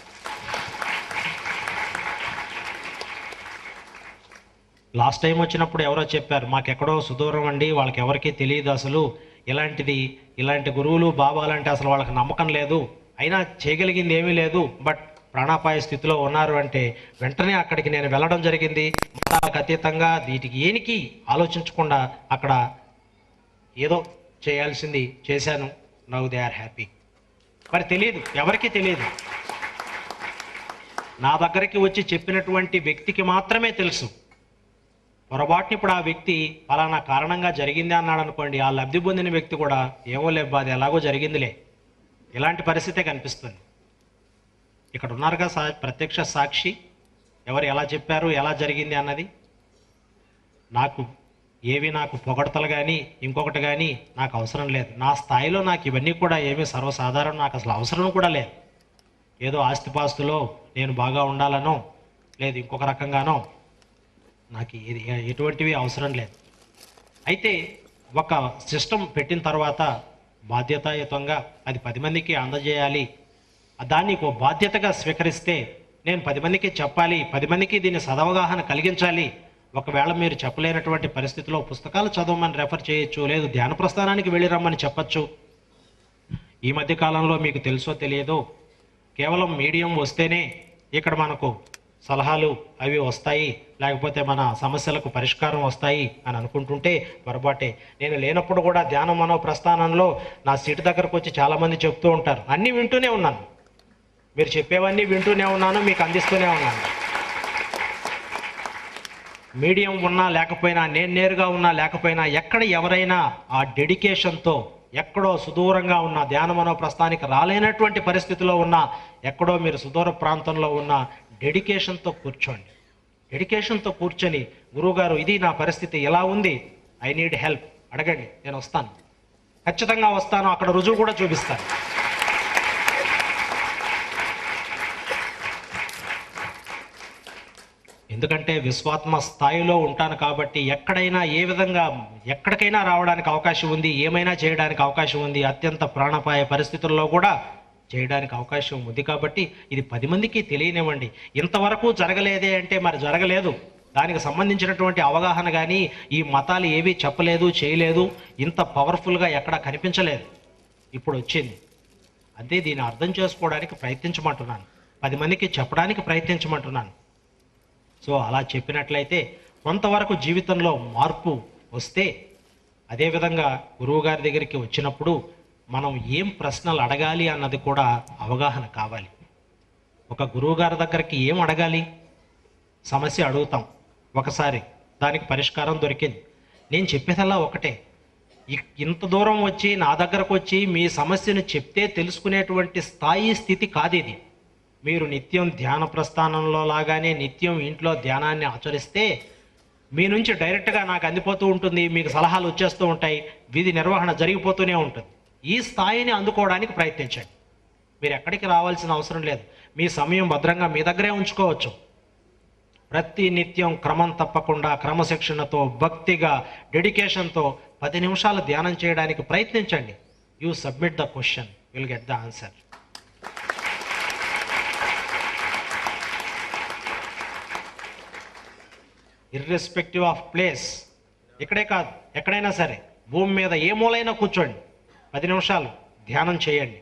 S1: లాస్ట్ టైం వచ్చినప్పుడు ఎవరో చెప్పారు, మాకెక్కడో సుదూరం అండి, వాళ్ళకి ఎవరికీ తెలియదు అసలు, ఇలాంటి గురువులు బాబాలంటే అసలు వాళ్ళకి నమ్మకం లేదు, అయినా చేయగలిగింది ఏమీ లేదు, బట్ ప్రాణాపాయ స్థితిలో ఉన్నారు అంటే వెంటనే అక్కడికి నేను వెళ్ళడం జరిగింది. మతాలకు అతీతంగా వీటికి ఏనికి ఆలోచించకుండా అక్కడ ఏదో చేయాల్సింది చేశాను. Now they are happy. మరి తెలియదు, ఎవరికీ తెలియదు. నా దగ్గరికి వచ్చి చెప్పినటువంటి వ్యక్తికి మాత్రమే తెలుసు. పొరపాటుని ఇప్పుడు ఆ వ్యక్తి ఫలానా కారణంగా జరిగింది అన్నాడు అనుకోండి, ఆ లబ్ధి పొందిన వ్యక్తి కూడా ఏమో లేబ్బా అది ఎలాగో జరిగిందిలే, ఇలాంటి పరిస్థితే కనిపిస్తుంది. ఇక్కడ ఉన్నారుగా ప్రత్యక్ష సాక్షి, ఎవరు ఎలా చెప్పారు, ఎలా జరిగింది అన్నది. నాకు పొగడతలు కానీ ఇంకొకటి కానీ నాకు అవసరం లేదు. నా స్థాయిలో నాకు ఇవన్నీ కూడా ఏమీ సర్వసాధారణం, నాకు అసలు అవసరం కూడా లేదు. ఏదో ఆస్తిపాస్తులో నేను బాగా ఉండాలనో లేదు ఇంకొక రకంగానో నాకు ఎటువంటివి అవసరం లేదు. అయితే ఒక సిస్టమ్ పెట్టిన తర్వాత బాధ్యతాయుతంగా అది 10 మందికి అందజేయాలి, దాన్ని ఒక బాధ్యతగా స్వీకరిస్తే నేను 10 మందికి చెప్పాలి, 10 మందికి దీన్ని సదవగాహన కలిగించాలి. ఒకవేళ మీరు చెప్పలేనటువంటి పరిస్థితిలో పుస్తకాలు చదవమని రెఫర్ చేయొచ్చు, లేదు ధ్యాన ప్రస్థానానికి వెళ్ళి రమ్మని చెప్పచ్చు. ఈ మధ్య కాలంలో మీకు తెలుసో తెలియదో కేవలం మీడియం వస్తేనే ఇక్కడ మనకు సలహాలు అవి వస్తాయి, లేకపోతే మన సమస్యలకు పరిష్కారం వస్తాయి అని అనుకుంటుంటే పొరపాటే. నేను లేనప్పుడు కూడా ధ్యానం మనో ప్రస్థానంలో నా సీటు దగ్గరకు వచ్చి చాలామంది చెప్తూ ఉంటారు. అన్నీ వింటూనే ఉన్నాను, మీరు చెప్పేవన్నీ వింటూనే ఉన్నాను, మీకు అందిస్తూనే ఉన్నాను. మీడియం ఉన్నా లేకపోయినా, నేను నేరుగా ఉన్నా లేకపోయినా, ఎక్కడ ఎవరైనా ఆ డెడికేషన్తో ఎక్కడో సుదూరంగా ఉన్న ధ్యానమనో ప్రస్థానికి రాలేనటువంటి పరిస్థితిలో ఉన్న, ఎక్కడో మీరు సుదూర ప్రాంతంలో ఉన్న డెడికేషన్తో కూర్చోండి. డెడికేషన్తో కూర్చొని గురువుగారు ఇది నా పరిస్థితి ఎలా ఉంది, ఐ నీడ్ హెల్ప్ అడగండి, నేను వస్తాను, ఖచ్చితంగా వస్తాను, అక్కడ రుజువు కూడా చూపిస్తాను. ఎందుకంటే విశ్వాత్మ స్థాయిలో ఉంటాను కాబట్టి ఎక్కడైనా ఏ విధంగా ఎక్కడికైనా రావడానికి అవకాశం ఉంది, ఏమైనా చేయడానికి అవకాశం ఉంది, అత్యంత ప్రాణాపాయ పరిస్థితుల్లో కూడా చేయడానికి అవకాశం ఉంది. కాబట్టి ఇది 10 మందికి తెలియనివ్వండి. ఇంతవరకు జరగలేదే అంటే మరి జరగలేదు, దానికి సంబంధించినటువంటి అవగాహన కానీ ఈ మతాలు ఏవీ చెప్పలేదు చేయలేదు, ఇంత పవర్ఫుల్గా ఎక్కడా కనిపించలేదు, ఇప్పుడు వచ్చింది. అదే దీన్ని అర్థం చేసుకోవడానికి ప్రయత్నించమంటున్నాను, 10 మందికి చెప్పడానికి ప్రయత్నించమంటున్నాను. సో అలా చెప్పినట్లయితే కొంతవరకు జీవితంలో మార్పు వస్తే, అదేవిధంగా గురువుగారి దగ్గరికి వచ్చినప్పుడు మనం ఏం ప్రశ్నలు అడగాలి అన్నది కూడా అవగాహన కావాలి. ఒక గురువుగారి దగ్గరికి ఏం అడగాలి, సమస్య అడుగుతాం, ఒకసారి దానికి పరిష్కారం దొరికింది. నేను చెప్పేదల్లా ఒకటే, ఇంత దూరం వచ్చి నా దగ్గరకు వచ్చి మీ సమస్యను చెప్తే తెలుసుకునేటువంటి స్థితి కాదు ఇది. మీరు నిత్యం ధ్యాన ప్రస్థానంలో లాగానే నిత్యం ఇంట్లో ధ్యానాన్ని ఆచరిస్తే మీ నుంచి డైరెక్ట్గా నాకు అందిపోతూ ఉంటుంది, మీకు సలహాలు వచ్చేస్తూ ఉంటాయి, విధి నిర్వహణ జరిగిపోతూనే ఉంటుంది. ఈ స్థాయిని అందుకోవడానికి ప్రయత్నించండి. మీరు ఎక్కడికి రావాల్సిన అవసరం లేదు, మీ సమయం భద్రంగా మీ దగ్గరే ఉంచుకోవచ్చు. ప్రతి నిత్యం క్రమం తప్పకుండా క్రమశిక్షణతో భక్తిగా డెడికేషన్తో 10 నిమిషాలు ధ్యానం చేయడానికి ప్రయత్నించండి. You submit the question, will get the answer. Irrespective of place, ఇక్కడే కాదు ఎక్కడైనా సరే భూమి మీద ఏ మూలైనా కూర్చోండి, 10 నిమిషాలు ధ్యానం చేయండి.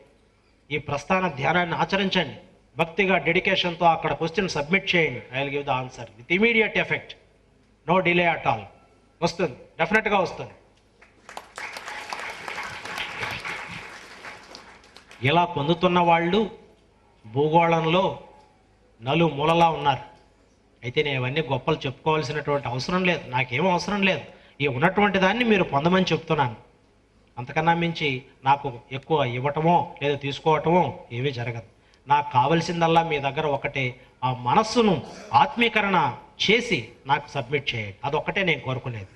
S1: ఈ ప్రస్థాన ధ్యానాన్ని ఆచరించండి, భక్తిగా డెడికేషన్తో అక్కడ క్వశ్చన్ సబ్మిట్ చేయండి. I will give the answer with immediate effect, no delay at all. వస్తుంది, డెఫినెట్గా వస్తుంది. ఇలా పొందుతున్న వాళ్ళు భూగోళంలో నలుమూలలా ఉన్నారు. అయితే నేను ఇవన్నీ గొప్పలు చెప్పుకోవాల్సినటువంటి అవసరం లేదు, నాకేమో అవసరం లేదు. ఈ ఉన్నటువంటి దాన్ని మీరు పొందమని చెప్తున్నాను. అంతకన్నా మించి నాకు ఎక్కువ ఇవ్వటమో లేదా తీసుకోవటమో ఏమీ జరగదు. నాకు కావలసిందల్లా మీ దగ్గర ఒకటే, ఆ మనస్సును ఆత్మీకరణ చేసి నాకు సబ్మిట్ చేయండి. అదొక్కటే నేను కోరుకునేది.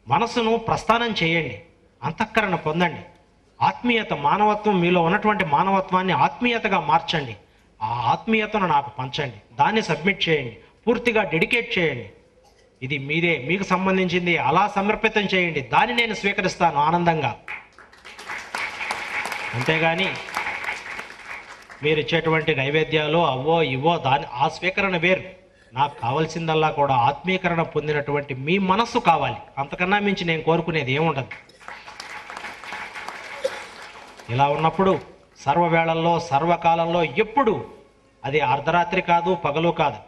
S1: మనస్సును ప్రస్థానం చేయండి, అంతఃకరణ పొందండి, ఆత్మీయత మానవత్వం, మీలో ఉన్నటువంటి మానవత్వాన్ని ఆత్మీయతగా మార్చండి. ఆ ఆత్మీయతను నాకు పంచండి, దాన్ని సబ్మిట్ చేయండి, పూర్తిగా డెడికేట్ చేయండి. ఇది మీదే, మీకు సంబంధించింది, అలా సమర్పితం చేయండి, దాన్ని నేను స్వీకరిస్తాను ఆనందంగా. అంతేగాని మీరు ఇచ్చేటువంటి నైవేద్యాలు అవో ఇవో ఆ స్వీకరణ వేరు. నాకు కావాల్సిందల్లా కూడా ఆత్మీకరణ పొందినటువంటి మీ మనస్సు కావాలి, అంతకన్నా మించి నేను కోరుకునేది ఏముండదు. ఇలా ఉన్నప్పుడు సర్వవేళల్లో సర్వకాలంలో ఎప్పుడు అది అర్ధరాత్రి కాదు, పగలు కాదు.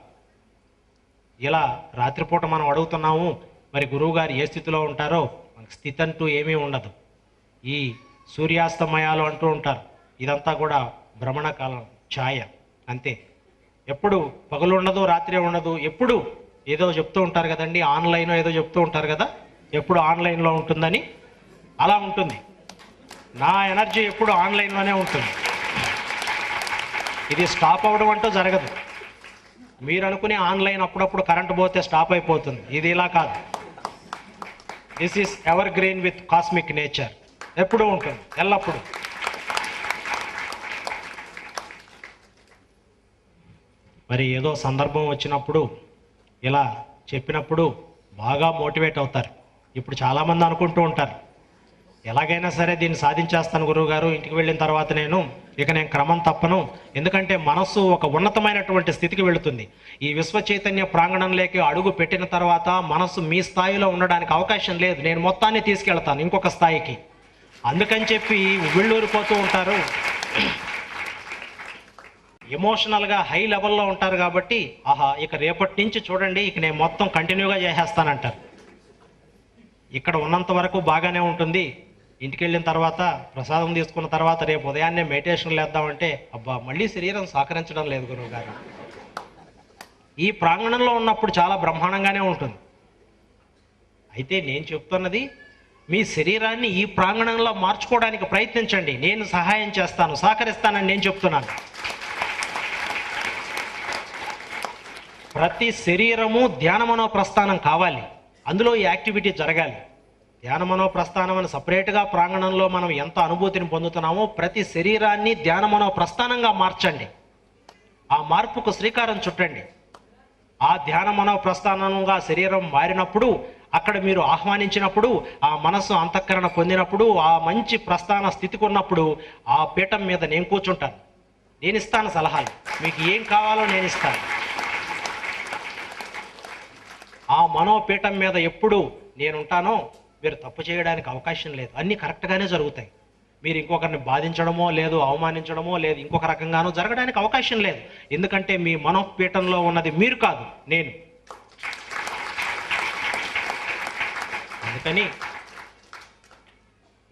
S1: ఇలా రాత్రిపూట మనం అడుగుతున్నాము, మరి గురువుగారు ఏ స్థితిలో ఉంటారో, మనకు స్థితి అంటూ ఏమీ ఉండదు. ఈ సూర్యాస్తమయాలు అంటూ ఉంటారు, ఇదంతా కూడా భ్రమణ కాలం, ఛాయ అంతే. ఎప్పుడు పగలు ఉండదు, రాత్రి ఉండదు. ఎప్పుడు ఏదో చెప్తూ ఉంటారు కదండి, ఆన్లైన్ ఏదో చెప్తూ ఉంటారు కదా, ఎప్పుడు ఆన్లైన్లో ఉంటుందని. అలా ఉంటుంది. నా ఎనర్జీ ఎప్పుడు ఆన్లైన్లోనే ఉంటుంది. ఇది స్టాప్ అవ్వడం అంటూ జరగదు. మీరు అనుకునే ఆన్లైన్ అప్పుడప్పుడు కరెంటు పోతే స్టాప్ అయిపోతుంది, ఇది ఇలా కాదు. This is ever green with cosmic nature, ఎప్పుడూ ఉంటుంది, ఎల్లప్పుడూ. మరి ఏదో సందర్భం వచ్చినప్పుడు ఇలా చెప్పినప్పుడు బాగా మోటివేట్ అవుతారు. ఇప్పుడు చాలామంది అనుకుంటూ ఉంటారు, ఎలాగైనా సరే దీన్ని సాధించేస్తాను గురువుగారు, ఇంటికి వెళ్ళిన తర్వాత నేను క్రమం తప్పను. ఎందుకంటే మనస్సు ఒక ఉన్నతమైనటువంటి స్థితికి వెళుతుంది. ఈ విశ్వ చైతన్య ప్రాంగణంలోకి అడుగు పెట్టిన తర్వాత మనస్సు మీ స్థాయిలో ఉండడానికి అవకాశం లేదు, నేను మొత్తాన్ని తీసుకెళ్తాను ఇంకొక స్థాయికి. అందుకని చెప్పి ఉవ్విళ్ళూరిపోతూ ఉంటారు. ఎమోషనల్గా హై లెవెల్లో ఉంటారు కాబట్టి, ఆహా ఇక రేపటి నుంచి చూడండి, ఇక నేను మొత్తం కంటిన్యూగా చేసేస్తానంటారు. ఇక్కడ ఉన్నంత వరకు బాగానే ఉంటుంది, ఇంటికి వెళ్ళిన తర్వాత ప్రసాదం తీసుకున్న తర్వాత రేపు ఉదయాన్నే మెడిటేషన్లు వేద్దామంటే, అబ్బా మళ్ళీ శరీరం సహకరించడం లేదు గురువుగారు. ఈ ప్రాంగణంలో ఉన్నప్పుడు చాలా బ్రహ్మాండంగానే ఉంటుంది. అయితే నేను చెప్తున్నది, మీ శరీరాన్ని ఈ ప్రాంగణంలో మార్చుకోవడానికి ప్రయత్నించండి, నేను సహాయం చేస్తాను, సహకరిస్తానని నేను చెప్తున్నాను. ప్రతి శరీరము ధ్యానమనో ప్రస్థానం కావాలి, అందులో ఈ యాక్టివిటీ జరగాలి. ధ్యానమనో ప్రస్థానం అని సపరేట్గా ప్రాంగణంలో మనం ఎంత అనుభూతిని పొందుతున్నామో, ప్రతి శరీరాన్ని ధ్యానమనో ప్రస్థానంగా మార్చండి. ఆ మార్పుకు శ్రీకారం చుట్టండి. ఆ ధ్యానమనో ప్రస్థానంగా శరీరం మారినప్పుడు, అక్కడ మీరు ఆహ్వానించినప్పుడు, ఆ మనస్సు అంతఃకరణ పొందినప్పుడు, ఆ మంచి ప్రస్థాన స్థితికి ఉన్నప్పుడు, ఆ పీఠం మీద నేను కూర్చుంటాను, నేను ఇస్తాను సలహాలు, మీకు ఏం కావాలో నేను ఇస్తాను. ఆ మనోపీఠం మీద ఎప్పుడు నేనుంటానో మీరు తప్పు చేయడానికి అవకాశం లేదు, అన్నీ కరెక్ట్గానే జరుగుతాయి. మీరు ఇంకొకరిని బాధించడమో లేదు, అవమానించడమో లేదు, ఇంకొక రకంగానో జరగడానికి అవకాశం లేదు. ఎందుకంటే మీ మనోపీఠంలో ఉన్నది మీరు కాదు, నేను. అందుకని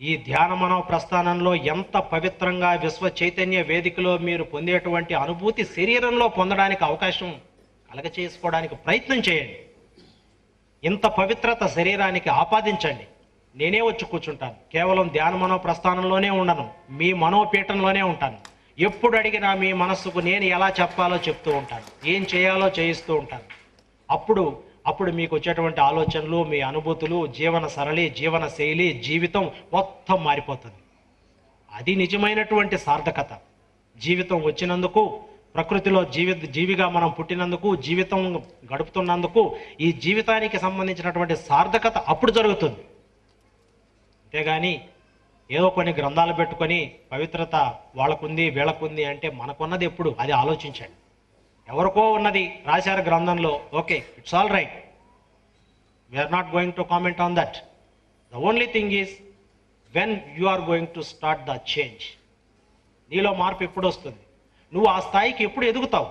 S1: ఈ ధ్యాన మనో ప్రస్థానంలో ఎంత పవిత్రంగా విశ్వ చైతన్య వేదికలో మీరు పొందేటువంటి అనుభూతి శరీరంలో పొందడానికి అవకాశం కలగచేసుకోవడానికి ప్రయత్నం చేయండి. ఇంత పవిత్రత శరీరానికి ఆపాదించండి. నేనే వచ్చి కూర్చుంటాను, కేవలం ధ్యాన మనో ప్రస్థానంలోనే ఉండను, మీ మనోపీఠంలోనే ఉంటాను. ఎప్పుడు అడిగినా మీ మనస్సుకు నేను ఎలా చెప్పాలో చెప్తూ ఉంటాను, ఏం చేయాలో చేయిస్తూ ఉంటాను. అప్పుడు మీకు వచ్చేటువంటి ఆలోచనలు, మీ అనుభూతులు, జీవన సరళి, జీవన శైలి, జీవితం మొత్తం మారిపోతుంది. అది నిజమైనటువంటి సార్థకత. జీవితం వచ్చినందుకు, ప్రకృతిలో జీవిగా మనం పుట్టినందుకు, జీవితం గడుపుతున్నందుకు, ఈ జీవితానికి సంబంధించినటువంటి సార్థకత అప్పుడు జరుగుతుంది. అంతేగాని ఏదో కొన్ని గ్రంథాలు పెట్టుకొని పవిత్రత వాళ్ళకుంది వీళ్ళకుంది అంటే మనకున్నది ఎప్పుడు, అది ఆలోచించండి. ఎవరికో ఉన్నది రాశారు గ్రంథంలో, okay, it's all right, we are not going to comment on that. The only thing is when you are going to start the change. నీలో మార్పు ఎప్పుడు వస్తుంది, నువ్వు ఆ స్థాయికి ఎప్పుడు ఎదుగుతావు.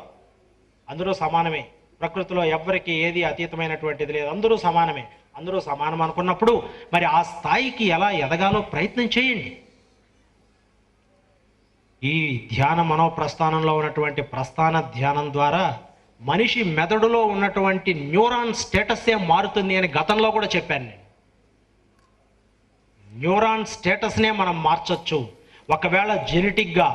S1: అందరూ సమానమే, ప్రకృతిలో ఎవ్వరికి ఏది అతీతమైనటువంటిది లేదు, అందరూ సమానమే. అందరూ సమానం అనుకున్నప్పుడు మరి ఆ స్థాయికి ఎలా ఎదగాలో ప్రయత్నం చేయండి. ఈ ధ్యాన మనోప్రస్థానంలో ఉన్నటువంటి ప్రస్థాన ధ్యానం ద్వారా మనిషి మెదడులో ఉన్నటువంటి న్యూరాన్ స్టేటస్సే మారుతుంది అని గతంలో కూడా చెప్పాను నేను. న్యూరాన్ స్టేటస్నే మనం మార్చొచ్చు. ఒకవేళ జెనెటిక్గా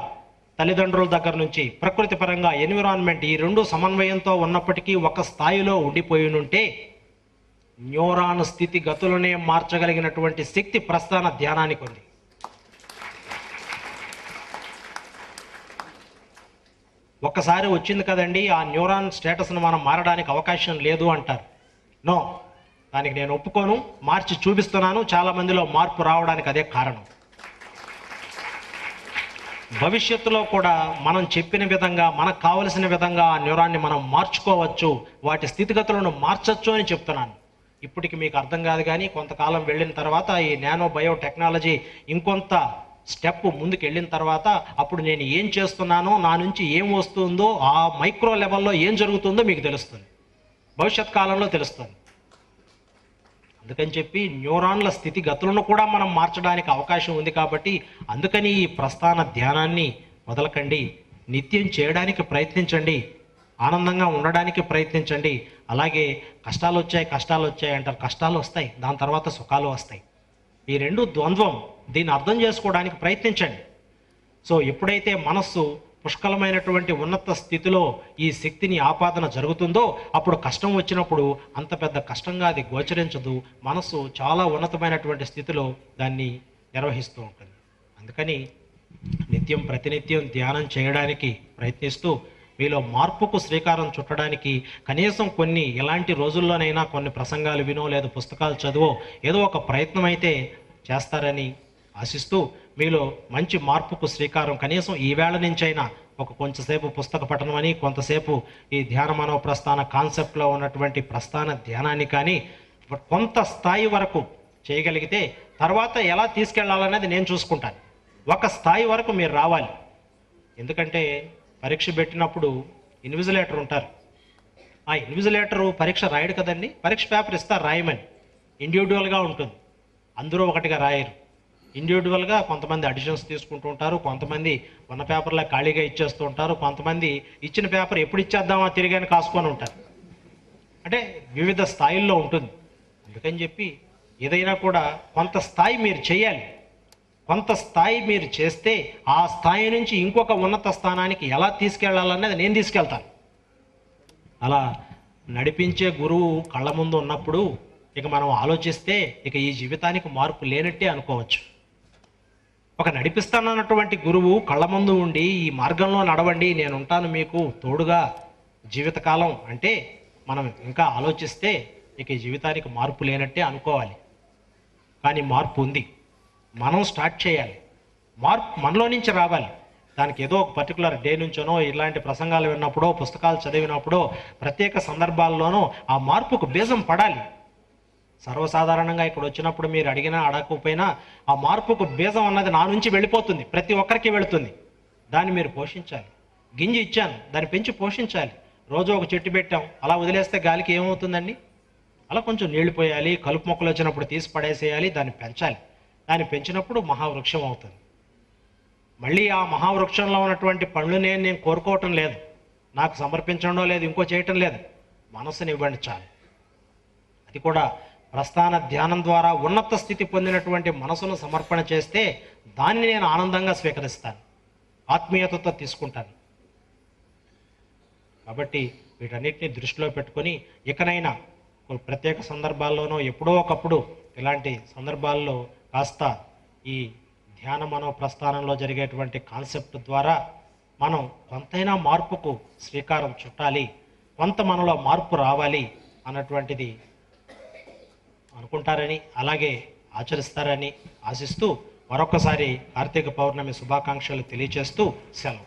S1: తల్లిదండ్రుల దగ్గర నుంచి ప్రకృతి పరంగా ఎన్విరాన్మెంట్ ఈ రెండు సమన్వయంతో ఉన్నప్పటికీ ఒక స్థాయిలో ఉండిపోయి ఉంటే న్యూరాన్ స్థితి గతులనే మార్చగలిగినటువంటి శక్తి ప్రస్థాన ధ్యానానికి ఉంది. ఒక్కసారి వచ్చింది కదండి, ఆ న్యూరాన్ స్టేటస్ను మనం మారడానికి అవకాశం లేదు అంటారు. నో, దానికి నేను ఒప్పుకోను, మార్చి చూపిస్తున్నాను. చాలామందిలో మార్పు రావడానికి అదే కారణం. భవిష్యత్తులో కూడా మనం చెప్పిన విధంగా, మనకు కావలసిన విధంగా ఆ న్యూరాన్ని మనం మార్చుకోవచ్చు, వాటి స్థితిగతులను మార్చచ్చు అని చెప్తున్నాను. ఇప్పటికి మీకు అర్థం కాదు, కానీ కొంతకాలం వెళ్ళిన తర్వాత ఈ నానో బయోటెక్నాలజీ ఇంకొంత స్టెప్ ముందుకు వెళ్ళిన తర్వాత అప్పుడు నేను ఏం చేస్తున్నానో, నా నుంచి ఏం వస్తుందో, ఆ మైక్రో లెవెల్లో ఏం జరుగుతుందో మీకు తెలుస్తుంది, భవిష్యత్ కాలంలో తెలుస్తుంది. అందుకని చెప్పి న్యూరాన్ల స్థితిగతులను కూడా మనం మార్చడానికి అవకాశం ఉంది. కాబట్టి అందుకని ఈ ప్రస్థాన ధ్యానాన్ని వదలకండి, నిత్యం చేయడానికి ప్రయత్నించండి, ఆనందంగా ఉండడానికి ప్రయత్నించండి. అలాగే కష్టాలు వచ్చాయి అంటారు, కష్టాలు వస్తాయి, దాని తర్వాత సుఖాలు వస్తాయి. ఈ రెండు ద్వంద్వం, దీన్ని అర్థం చేసుకోవడానికి ప్రయత్నించండి. సో ఎప్పుడైతే మనస్సు పుష్కలమైనటువంటి ఉన్నత స్థితిలో ఈ శక్తిని ఆపాదన జరుగుతుందో అప్పుడు కష్టం వచ్చినప్పుడు అంత పెద్ద కష్టంగా అది గోచరించదు. మనస్సు చాలా ఉన్నతమైనటువంటి స్థితిలో దాన్ని నిర్వహిస్తూ ఉంటుంది. అందుకని నిత్యం ప్రతినిత్యం ధ్యానం చేయడానికి ప్రయత్నిస్తూ మీలో మార్పుకు శ్రీకారం చుట్టడానికి కనీసం కొన్ని ఇలాంటి రోజుల్లోనైనా కొన్ని ప్రసంగాలు వినో లేదా పుస్తకాలు చదువో ఏదో ఒక ప్రయత్నం అయితే చేస్తారని ఆశిస్తూ మీలో మంచి మార్పుకు శ్రీకారం కనీసం ఈ వేళ నుంచైనా ఒక కొంచెంసేపు పుస్తక పఠనం అని, కొంతసేపు ఈ ధ్యాన మనో ప్రస్థాన కాన్సెప్ట్లో ఉన్నటువంటి ప్రస్థాన ధ్యానాన్ని కానీ కొంత స్థాయి వరకు చేయగలిగితే తర్వాత ఎలా తీసుకెళ్లాలనేది నేను చూసుకుంటాను. ఒక స్థాయి వరకు మీరు రావాలి. ఎందుకంటే పరీక్ష పెట్టినప్పుడు ఇన్విజిలేటర్ ఉంటారు. ఆ ఇన్విజిలేటరు పరీక్ష రాయడు కదండి, పరీక్ష పేపర్ ఇస్తారు రాయమని. ఇండివిజువల్గా ఉంటుంది, అందరూ ఒకటిగా రాయరు. ఇండివిజువల్గా కొంతమంది అడిషన్స్ తీసుకుంటూ ఉంటారు, కొంతమంది ఉన్న పేపర్లో ఖాళీగా ఇచ్చేస్తూ ఉంటారు, కొంతమంది ఇచ్చిన పేపర్ ఎప్పుడు ఇచ్చేద్దామా తిరిగాని కాసుకొని ఉంటారు. అంటే వివిధ స్థాయిల్లో ఉంటుంది. అందుకని చెప్పి ఏదైనా కూడా కొంత స్థాయి మీరు చేయాలి. కొంత స్థాయి మీరు చేస్తే ఆ స్థాయి నుంచి ఇంకొక ఉన్నత స్థానానికి ఎలా తీసుకెళ్లాలనేది నేను తీసుకెళ్తాను. అలా నడిపించే గురువు కళ్ళ ముందు ఉన్నప్పుడు ఇక మనం ఆలోచిస్తే ఇక ఈ జీవితానికి మార్పు లేనట్టే అనుకోవచ్చు. ఒక నడిపిస్తానన్నటువంటి గురువు కళ్ళ ముందు ఉండి ఈ మార్గంలో నడవండి, నేను ఉంటాను మీకు తోడుగా జీవితకాలం అంటే మనం ఇంకా ఆలోచిస్తే ఇక ఈ జీవితానికి మార్పు లేనట్టే అనుకోవాలి. కానీ మార్పు ఉంది, మనం స్టార్ట్ చేయాలి. మార్పు మనలో నుంచి రావాలి. దానికి ఏదో ఒక పర్టికులర్ డే నుంచోనో, ఇలాంటి ప్రసంగాలు విన్నప్పుడో, పుస్తకాలు చదివినప్పుడో, ప్రత్యేక సందర్భాల్లోనో ఆ మార్పుకు బీజం పడాలి. సర్వసాధారణంగా ఇక్కడ వచ్చినప్పుడు మీరు అడిగినా అడగకపోయినా ఆ మార్పుకు బీజం అన్నది నా నుంచి వెళ్ళిపోతుంది, ప్రతి ఒక్కరికి వెళుతుంది. దాన్ని మీరు పోషించాలి. గింజ ఇచ్చాను, దాన్ని పెంచి పోషించాలి. రోజు ఒక చెట్టు పెట్టాం, అలా వదిలేస్తే గాలికి ఏమవుతుందండి? అలా కొంచెం నీళ్లు పోయాలి, కలుపు మొక్కలు వచ్చినప్పుడు తీసి పడేసేయాలి, దాన్ని పెంచాలి. దాన్ని పెంచినప్పుడు మహావృక్షం అవుతుంది. మళ్ళీ ఆ మహావృక్షంలో ఉన్నటువంటి పనులు నేను కోరుకోవటం లేదు, నాకు సమర్పించడం లేదు, ఇంకో చేయటం లేదు. మనసుని ఇవ్వండి చాలు. అది కూడా ప్రస్థాన ధ్యానం ద్వారా ఉన్నత స్థితి పొందినటువంటి మనసును సమర్పణ చేస్తే దాన్ని నేను ఆనందంగా స్వీకరిస్తాను, ఆత్మీయతతో తీసుకుంటాను. కాబట్టి వీటన్నిటిని దృష్టిలో పెట్టుకొని ఇకనైనా ప్రత్యేక సందర్భాల్లోనో ఎప్పుడో ఒకప్పుడు ఇలాంటి సందర్భాల్లో కాస్త ఈ ధ్యాన మనో ప్రస్థానంలో జరిగేటువంటి కాన్సెప్ట్ ద్వారా మనం కొంతైనా మార్పుకు శ్రీకారం చుట్టాలి, కొంత మనలో మార్పు రావాలి అన్నటువంటిది అనుకుంటారని, అలాగే ఆచరిస్తారని ఆశిస్తూ మరొకసారి కార్తీక పౌర్ణమి శుభాకాంక్షలు తెలియజేస్తూ సెలవు.